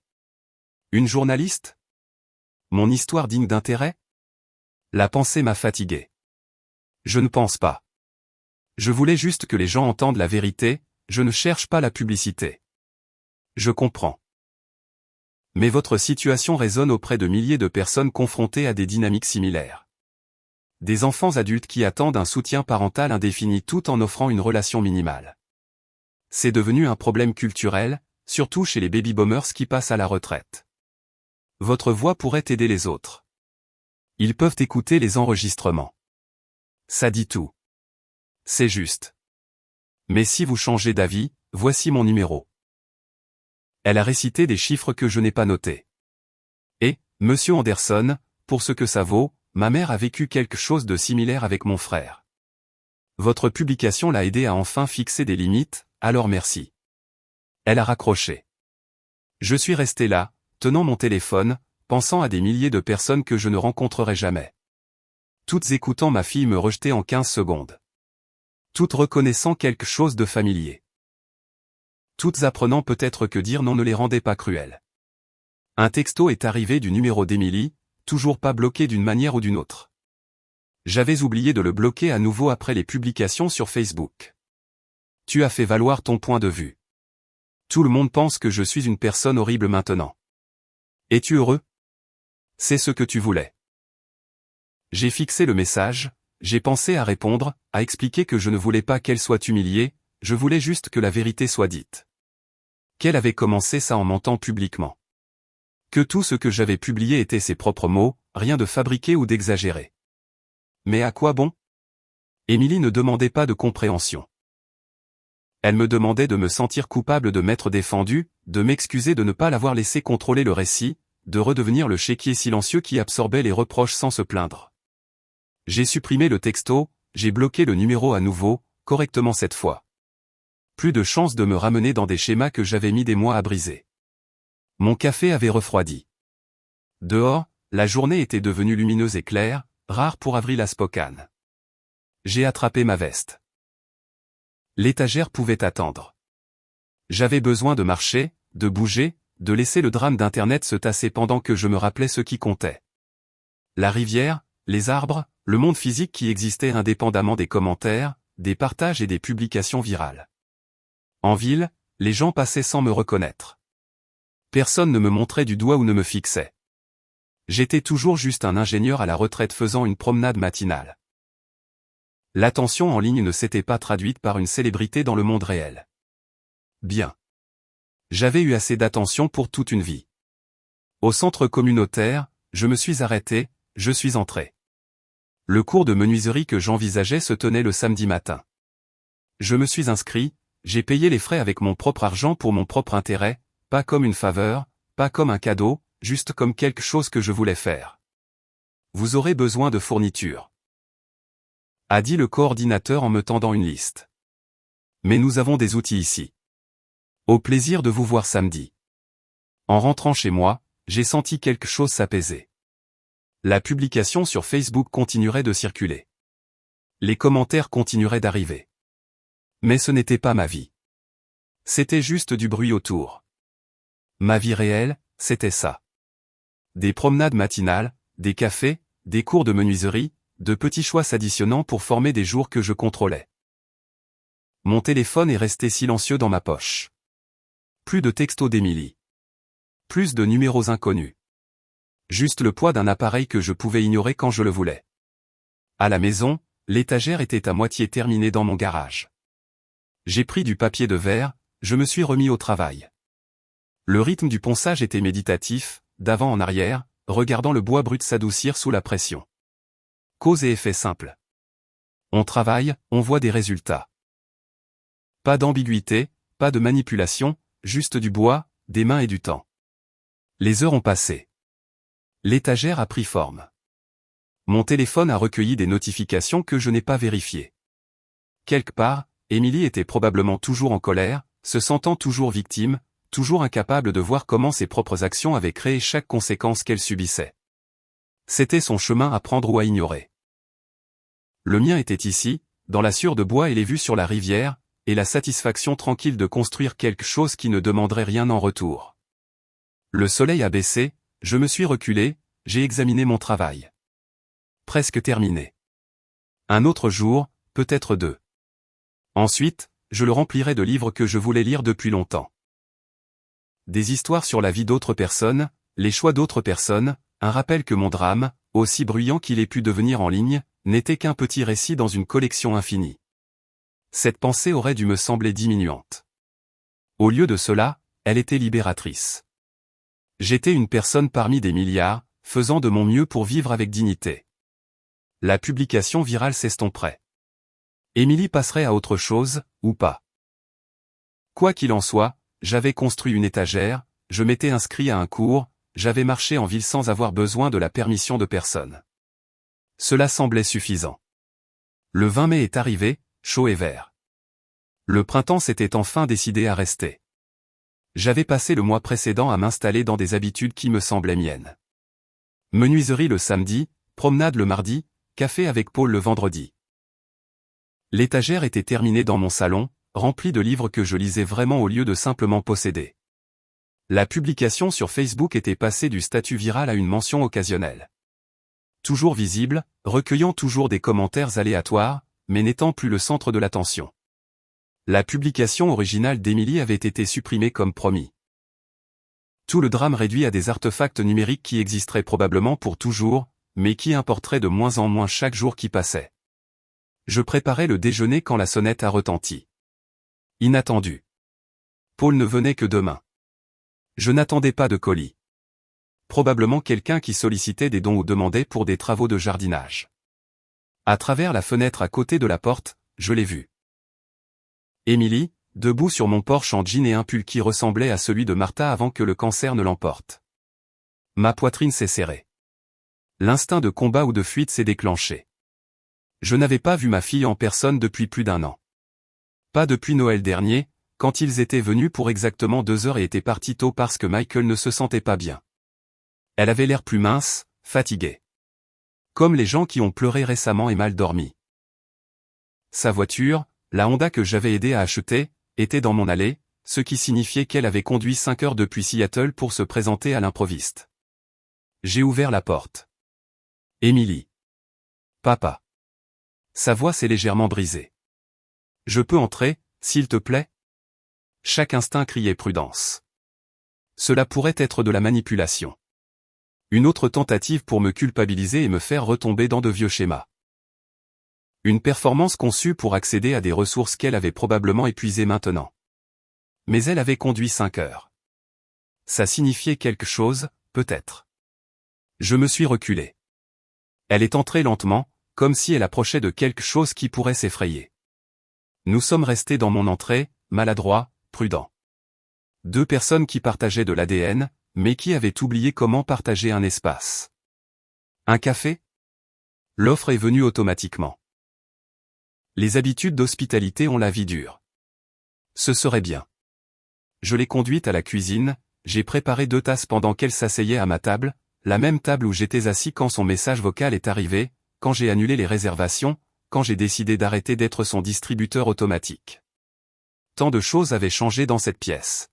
Une journaliste ? Mon histoire digne d'intérêt ? La pensée m'a fatigué. Je ne pense pas. Je voulais juste que les gens entendent la vérité, je ne cherche pas la publicité. Je comprends. Mais votre situation résonne auprès de milliers de personnes confrontées à des dynamiques similaires. Des enfants adultes qui attendent un soutien parental indéfini tout en offrant une relation minimale. C'est devenu un problème culturel, surtout chez les baby-boomers qui passent à la retraite. Votre voix pourrait aider les autres. Ils peuvent écouter les enregistrements. Ça dit tout. C'est juste. Mais si vous changez d'avis, voici mon numéro. Elle a récité des chiffres que je n'ai pas notés. Et, monsieur Anderson, pour ce que ça vaut, ma mère a vécu quelque chose de similaire avec mon frère. Votre publication l'a aidé à enfin fixer des limites, alors merci. Elle a raccroché. Je suis resté là, tenant mon téléphone, pensant à des milliers de personnes que je ne rencontrerai jamais. Toutes écoutant ma fille me rejeter en 15 secondes. Toutes reconnaissant quelque chose de familier. Toutes apprenant peut-être que dire non ne les rendait pas cruelles. Un texto est arrivé du numéro d'Émilie, toujours pas bloqué d'une manière ou d'une autre. J'avais oublié de le bloquer à nouveau après les publications sur Facebook. Tu as fait valoir ton point de vue. Tout le monde pense que je suis une personne horrible maintenant. Es-tu heureux? C'est ce que tu voulais. J'ai fixé le message, j'ai pensé à répondre, à expliquer que je ne voulais pas qu'elle soit humiliée, je voulais juste que la vérité soit dite. Qu'elle avait commencé ça en mentant publiquement. Que tout ce que j'avais publié était ses propres mots, rien de fabriqué ou d'exagéré. Mais à quoi bon? Émilie ne demandait pas de compréhension. Elle me demandait de me sentir coupable de m'être défendu, de m'excuser de ne pas l'avoir laissé contrôler le récit, de redevenir le chéquier silencieux qui absorbait les reproches sans se plaindre. J'ai supprimé le texto, j'ai bloqué le numéro à nouveau, correctement cette fois. Plus de chance de me ramener dans des schémas que j'avais mis des mois à briser. Mon café avait refroidi. Dehors, la journée était devenue lumineuse et claire, rare pour avril à Spokane. J'ai attrapé ma veste. L'étagère pouvait attendre. J'avais besoin de marcher, de bouger, de laisser le drame d'Internet se tasser pendant que je me rappelais ce qui comptait. La rivière, les arbres, le monde physique qui existait indépendamment des commentaires, des partages et des publications virales. En ville, les gens passaient sans me reconnaître. Personne ne me montrait du doigt ou ne me fixait. J'étais toujours juste un ingénieur à la retraite faisant une promenade matinale. L'attention en ligne ne s'était pas traduite par une célébrité dans le monde réel. Bien. J'avais eu assez d'attention pour toute une vie. Au centre communautaire, je me suis arrêté, je suis entré. Le cours de menuiserie que j'envisageais se tenait le samedi matin. Je me suis inscrit, j'ai payé les frais avec mon propre argent pour mon propre intérêt, pas comme une faveur, pas comme un cadeau, juste comme quelque chose que je voulais faire. Vous aurez besoin de fournitures, a dit le coordinateur en me tendant une liste. Mais nous avons des outils ici. Au plaisir de vous voir samedi. En rentrant chez moi, j'ai senti quelque chose s'apaiser. La publication sur Facebook continuerait de circuler. Les commentaires continueraient d'arriver. Mais ce n'était pas ma vie. C'était juste du bruit autour. Ma vie réelle, c'était ça. Des promenades matinales, des cafés, des cours de menuiserie, de petits choix s'additionnant pour former des jours que je contrôlais. Mon téléphone est resté silencieux dans ma poche. Plus de textos d'Émilie. Plus de numéros inconnus. Juste le poids d'un appareil que je pouvais ignorer quand je le voulais. À la maison, l'étagère était à moitié terminée dans mon garage. J'ai pris du papier de verre, je me suis remis au travail. Le rythme du ponçage était méditatif, d'avant en arrière, regardant le bois brut s'adoucir sous la pression. Cause et effet simple. On travaille, on voit des résultats. Pas d'ambiguïté, pas de manipulation, juste du bois, des mains et du temps. Les heures ont passé. L'étagère a pris forme. Mon téléphone a recueilli des notifications que je n'ai pas vérifiées. Quelque part, Émilie était probablement toujours en colère, se sentant toujours victime, toujours incapable de voir comment ses propres actions avaient créé chaque conséquence qu'elle subissait. C'était son chemin à prendre ou à ignorer. Le mien était ici, dans la sûre de bois et les vues sur la rivière, et la satisfaction tranquille de construire quelque chose qui ne demanderait rien en retour. Le soleil a baissé, je me suis reculé, j'ai examiné mon travail. Presque terminé. Un autre jour, peut-être deux. Ensuite, je le remplirai de livres que je voulais lire depuis longtemps. Des histoires sur la vie d'autres personnes, les choix d'autres personnes, un rappel que mon drame, aussi bruyant qu'il ait pu devenir en ligne, n'était qu'un petit récit dans une collection infinie. Cette pensée aurait dû me sembler diminuante. Au lieu de cela, elle était libératrice. J'étais une personne parmi des milliards, faisant de mon mieux pour vivre avec dignité. La publication virale s'estomperait. Émilie passerait à autre chose, ou pas. Quoi qu'il en soit, j'avais construit une étagère, je m'étais inscrit à un cours, j'avais marché en ville sans avoir besoin de la permission de personne. Cela semblait suffisant. Le 20 mai est arrivé, chaud et vert. Le printemps s'était enfin décidé à rester. J'avais passé le mois précédent à m'installer dans des habitudes qui me semblaient miennes. Menuiserie le samedi, promenade le mardi, café avec Paul le vendredi. L'étagère était terminée dans mon salon, remplie de livres que je lisais vraiment au lieu de simplement posséder. La publication sur Facebook était passée du statut viral à une mention occasionnelle. Toujours visible, recueillant toujours des commentaires aléatoires, mais n'étant plus le centre de l'attention. La publication originale d'Émilie avait été supprimée comme promis. Tout le drame réduit à des artefacts numériques qui existeraient probablement pour toujours, mais qui importeraient de moins en moins chaque jour qui passait. Je préparais le déjeuner quand la sonnette a retenti. Inattendu. Paul ne venait que demain. Je n'attendais pas de colis. Probablement quelqu'un qui sollicitait des dons ou demandait pour des travaux de jardinage. À travers la fenêtre à côté de la porte, je l'ai vue. Émilie, debout sur mon porche en jean et un pull qui ressemblait à celui de Martha avant que le cancer ne l'emporte. Ma poitrine s'est serrée. L'instinct de combat ou de fuite s'est déclenché. Je n'avais pas vu ma fille en personne depuis plus d'1 an. Pas depuis Noël dernier, quand ils étaient venus pour exactement 2 heures et étaient partis tôt parce que Michael ne se sentait pas bien. Elle avait l'air plus mince, fatiguée. Comme les gens qui ont pleuré récemment et mal dormi. Sa voiture, la Honda que j'avais aidé à acheter, était dans mon allée, ce qui signifiait qu'elle avait conduit 5 heures depuis Seattle pour se présenter à l'improviste. J'ai ouvert la porte. Émilie. Papa. Sa voix s'est légèrement brisée. Je peux entrer, s'il te plaît? Chaque instinct criait prudence. Cela pourrait être de la manipulation. Une autre tentative pour me culpabiliser et me faire retomber dans de vieux schémas. Une performance conçue pour accéder à des ressources qu'elle avait probablement épuisées maintenant. Mais elle avait conduit 5 heures. Ça signifiait quelque chose, peut-être. Je me suis reculé. Elle est entrée lentement, comme si elle approchait de quelque chose qui pourrait s'effrayer. Nous sommes restés dans mon entrée, maladroits, prudents. 2 personnes qui partageaient de l'ADN, mais qui avaient oublié comment partager un espace. Un café? L'offre est venue automatiquement. Les habitudes d'hospitalité ont la vie dure. Ce serait bien. Je l'ai conduite à la cuisine, j'ai préparé 2 tasses pendant qu'elle s'asseyait à ma table, la même table où j'étais assis quand son message vocal est arrivé, quand j'ai annulé les réservations, quand j'ai décidé d'arrêter d'être son distributeur automatique. Tant de choses avaient changé dans cette pièce.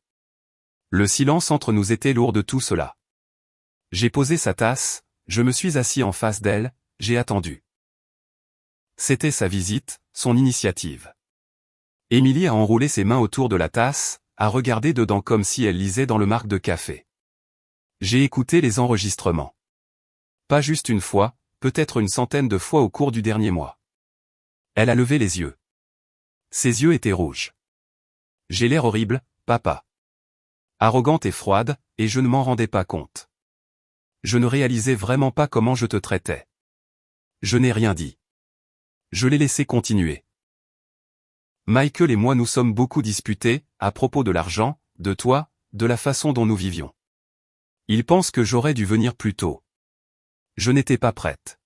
Le silence entre nous était lourd de tout cela. J'ai posé sa tasse, je me suis assis en face d'elle, j'ai attendu. C'était sa visite, son initiative. Émilie a enroulé ses mains autour de la tasse, a regardé dedans comme si elle lisait dans le marc de café. J'ai écouté les enregistrements. Pas juste une fois, peut-être une centaine de fois au cours du dernier mois. Elle a levé les yeux. Ses yeux étaient rouges. J'ai l'air horrible, papa. Arrogante et froide, et je ne m'en rendais pas compte. Je ne réalisais vraiment pas comment je te traitais. Je n'ai rien dit. Je l'ai laissé continuer. Michael et moi nous sommes beaucoup disputés, à propos de l'argent, de toi, de la façon dont nous vivions. Il pense que j'aurais dû venir plus tôt. Je n'étais pas prête.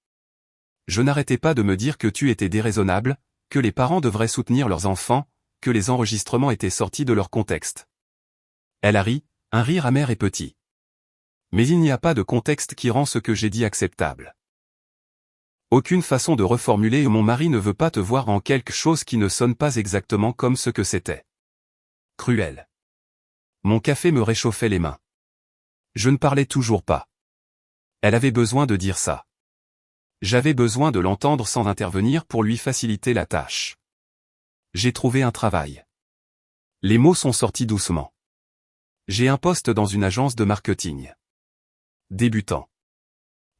Je n'arrêtais pas de me dire que tu étais déraisonnable, que les parents devraient soutenir leurs enfants, que les enregistrements étaient sortis de leur contexte. Elle a ri, un rire amer et petit. Mais il n'y a pas de contexte qui rend ce que j'ai dit acceptable. Aucune façon de reformuler et mon mari ne veut pas te voir en quelque chose qui ne sonne pas exactement comme ce que c'était. Cruel. Mon café me réchauffait les mains. Je ne parlais toujours pas. Elle avait besoin de dire ça. J'avais besoin de l'entendre sans intervenir pour lui faciliter la tâche. J'ai trouvé un travail. Les mots sont sortis doucement. J'ai un poste dans une agence de marketing. Débutant.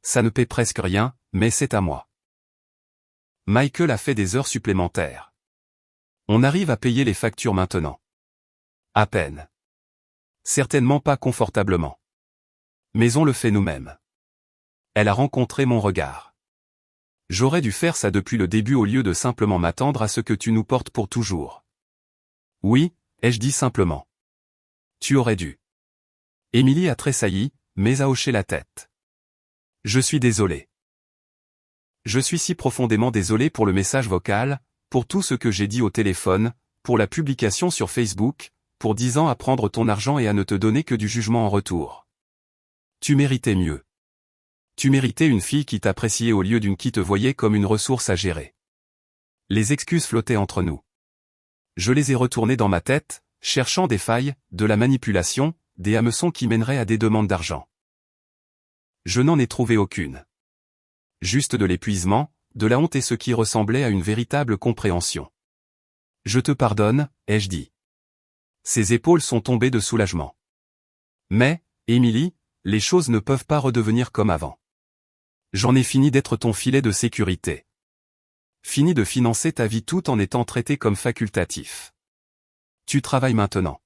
Ça ne paie presque rien, mais c'est à moi. Michael a fait des heures supplémentaires. On arrive à payer les factures maintenant. À peine. Certainement pas confortablement. Mais on le fait nous-mêmes. Elle a rencontré mon regard. J'aurais dû faire ça depuis le début au lieu de simplement m'attendre à ce que tu nous portes pour toujours. Oui, ai-je dit simplement. Tu aurais dû. Émilie a tressailli, mais a hoché la tête. Je suis désolé. Je suis si profondément désolé pour le message vocal, pour tout ce que j'ai dit au téléphone, pour la publication sur Facebook, pour 10 ans à prendre ton argent et à ne te donner que du jugement en retour. Tu méritais mieux. Tu méritais une fille qui t'appréciait au lieu d'une qui te voyait comme une ressource à gérer. Les excuses flottaient entre nous. Je les ai retournées dans ma tête, cherchant des failles, de la manipulation, des hameçons qui mèneraient à des demandes d'argent. Je n'en ai trouvé aucune. Juste de l'épuisement, de la honte et ce qui ressemblait à une véritable compréhension. Je te pardonne, ai-je dit. Ses épaules sont tombées de soulagement. Mais, Émilie, les choses ne peuvent pas redevenir comme avant. J'en ai fini d'être ton filet de sécurité. Fini de financer ta vie tout en étant traité comme facultatif. Tu travailles maintenant.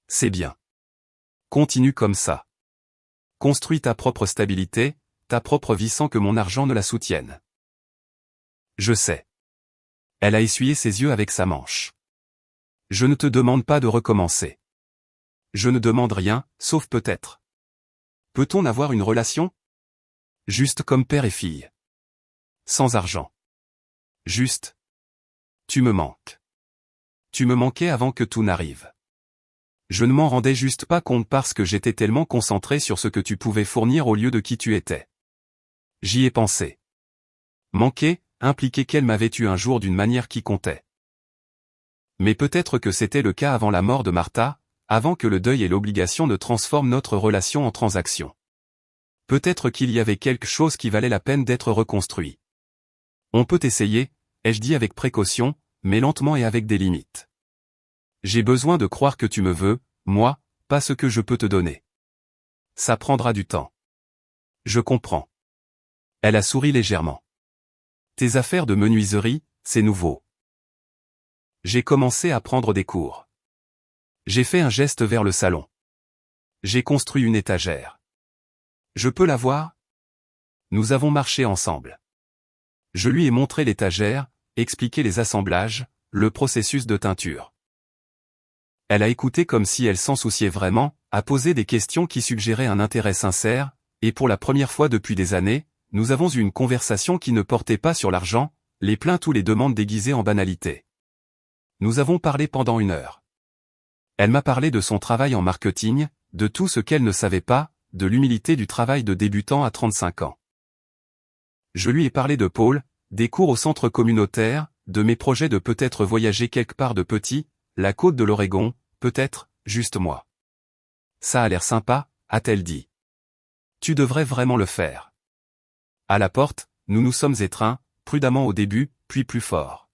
C'est bien. Continue comme ça. Construis ta propre stabilité, ta propre vie sans que mon argent ne la soutienne. Je sais. Elle a essuyé ses yeux avec sa manche. Je ne te demande pas de recommencer. Je ne demande rien, sauf peut-être. Peut-on avoir une relation? Juste comme père et fille. Sans argent. Juste. Tu me manques. Tu me manquais avant que tout n'arrive. Je ne m'en rendais juste pas compte parce que j'étais tellement concentré sur ce que tu pouvais fournir au lieu de qui tu étais. J'y ai pensé. Manquer, impliquait qu'elle m'avait eu un jour d'une manière qui comptait. Mais peut-être que c'était le cas avant la mort de Martha, avant que le deuil et l'obligation ne transforment notre relation en transaction. Peut-être qu'il y avait quelque chose qui valait la peine d'être reconstruit. On peut essayer, ai-je dit avec précaution, mais lentement et avec des limites. J'ai besoin de croire que tu me veux, moi, pas ce que je peux te donner. Ça prendra du temps. Je comprends. Elle a souri légèrement. Tes affaires de menuiserie, c'est nouveau. J'ai commencé à prendre des cours. J'ai fait un geste vers le salon. J'ai construit une étagère. Je peux la voir? Nous avons marché ensemble. Je lui ai montré l'étagère, expliqué les assemblages, le processus de teinture. Elle a écouté comme si elle s'en souciait vraiment, a posé des questions qui suggéraient un intérêt sincère, et pour la première fois depuis des années, nous avons eu une conversation qui ne portait pas sur l'argent, les plaintes ou les demandes déguisées en banalité. Nous avons parlé pendant 1 heure. Elle m'a parlé de son travail en marketing, de tout ce qu'elle ne savait pas, de l'humilité du travail de débutant à 35 ans. Je lui ai parlé de Paul, des cours au centre communautaire, de mes projets de peut-être voyager quelque part de petit, la côte de l'Oregon, peut-être, juste moi. Ça a l'air sympa, a-t-elle dit. Tu devrais vraiment le faire. À la porte, nous nous sommes étreints, prudemment au début, puis plus fort.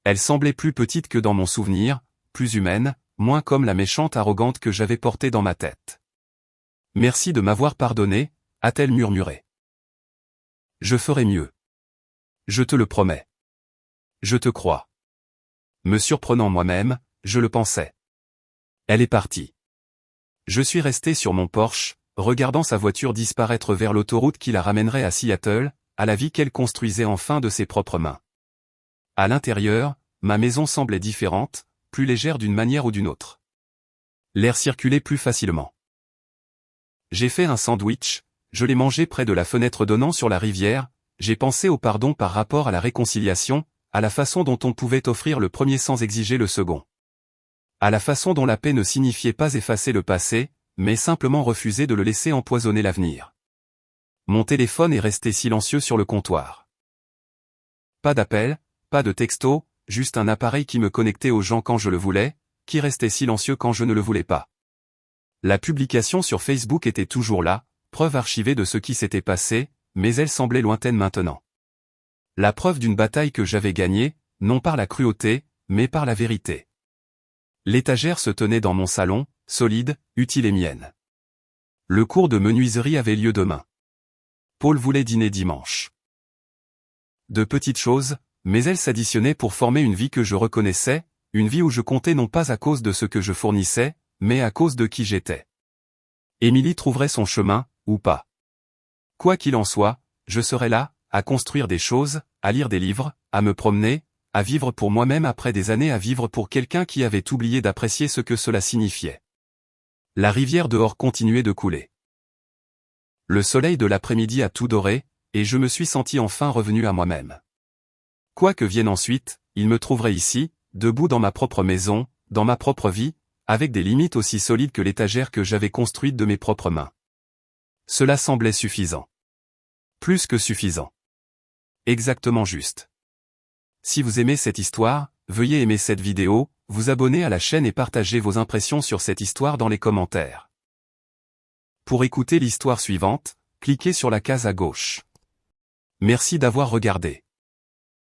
Elle semblait plus petite que dans mon souvenir, plus humaine, moins comme la méchante arrogante que j'avais portée dans ma tête. Merci de m'avoir pardonné, a-t-elle murmuré. Je ferai mieux. Je te le promets. Je te crois. Me surprenant moi-même, je le pensais. Elle est partie. Je suis resté sur mon porche, regardant sa voiture disparaître vers l'autoroute qui la ramènerait à Seattle, à la vie qu'elle construisait enfin de ses propres mains. À l'intérieur, ma maison semblait différente, plus légère d'une manière ou d'une autre. L'air circulait plus facilement. J'ai fait un sandwich, je l'ai mangé près de la fenêtre donnant sur la rivière, j'ai pensé au pardon par rapport à la réconciliation, à la façon dont on pouvait offrir le premier sans exiger le second. À la façon dont la paix ne signifiait pas effacer le passé, mais simplement refuser de le laisser empoisonner l'avenir. Mon téléphone est resté silencieux sur le comptoir. Pas d'appel, pas de texto, juste un appareil qui me connectait aux gens quand je le voulais, qui restait silencieux quand je ne le voulais pas. La publication sur Facebook était toujours là, preuve archivée de ce qui s'était passé, mais elle semblait lointaine maintenant. La preuve d'une bataille que j'avais gagnée, non par la cruauté, mais par la vérité. L'étagère se tenait dans mon salon, solide, utile et mienne. Le cours de menuiserie avait lieu demain. Paul voulait dîner dimanche. De petites choses, mais elles s'additionnaient pour former une vie que je reconnaissais, une vie où je comptais non pas à cause de ce que je fournissais, mais à cause de qui j'étais. Émilie trouverait son chemin, ou pas. Quoi qu'il en soit, je serais là, à construire des choses, à lire des livres, à me promener, à vivre pour moi-même après des années à vivre pour quelqu'un qui avait oublié d'apprécier ce que cela signifiait. La rivière dehors continuait de couler. Le soleil de l'après-midi a tout doré, et je me suis senti enfin revenu à moi-même. Quoi que vienne ensuite, il me trouverait ici, debout dans ma propre maison, dans ma propre vie, avec des limites aussi solides que l'étagère que j'avais construite de mes propres mains. Cela semblait suffisant. Plus que suffisant. Exactement juste. Si vous aimez cette histoire, veuillez aimer cette vidéo, vous abonner à la chaîne et partager vos impressions sur cette histoire dans les commentaires. Pour écouter l'histoire suivante, cliquez sur la case à gauche. Merci d'avoir regardé.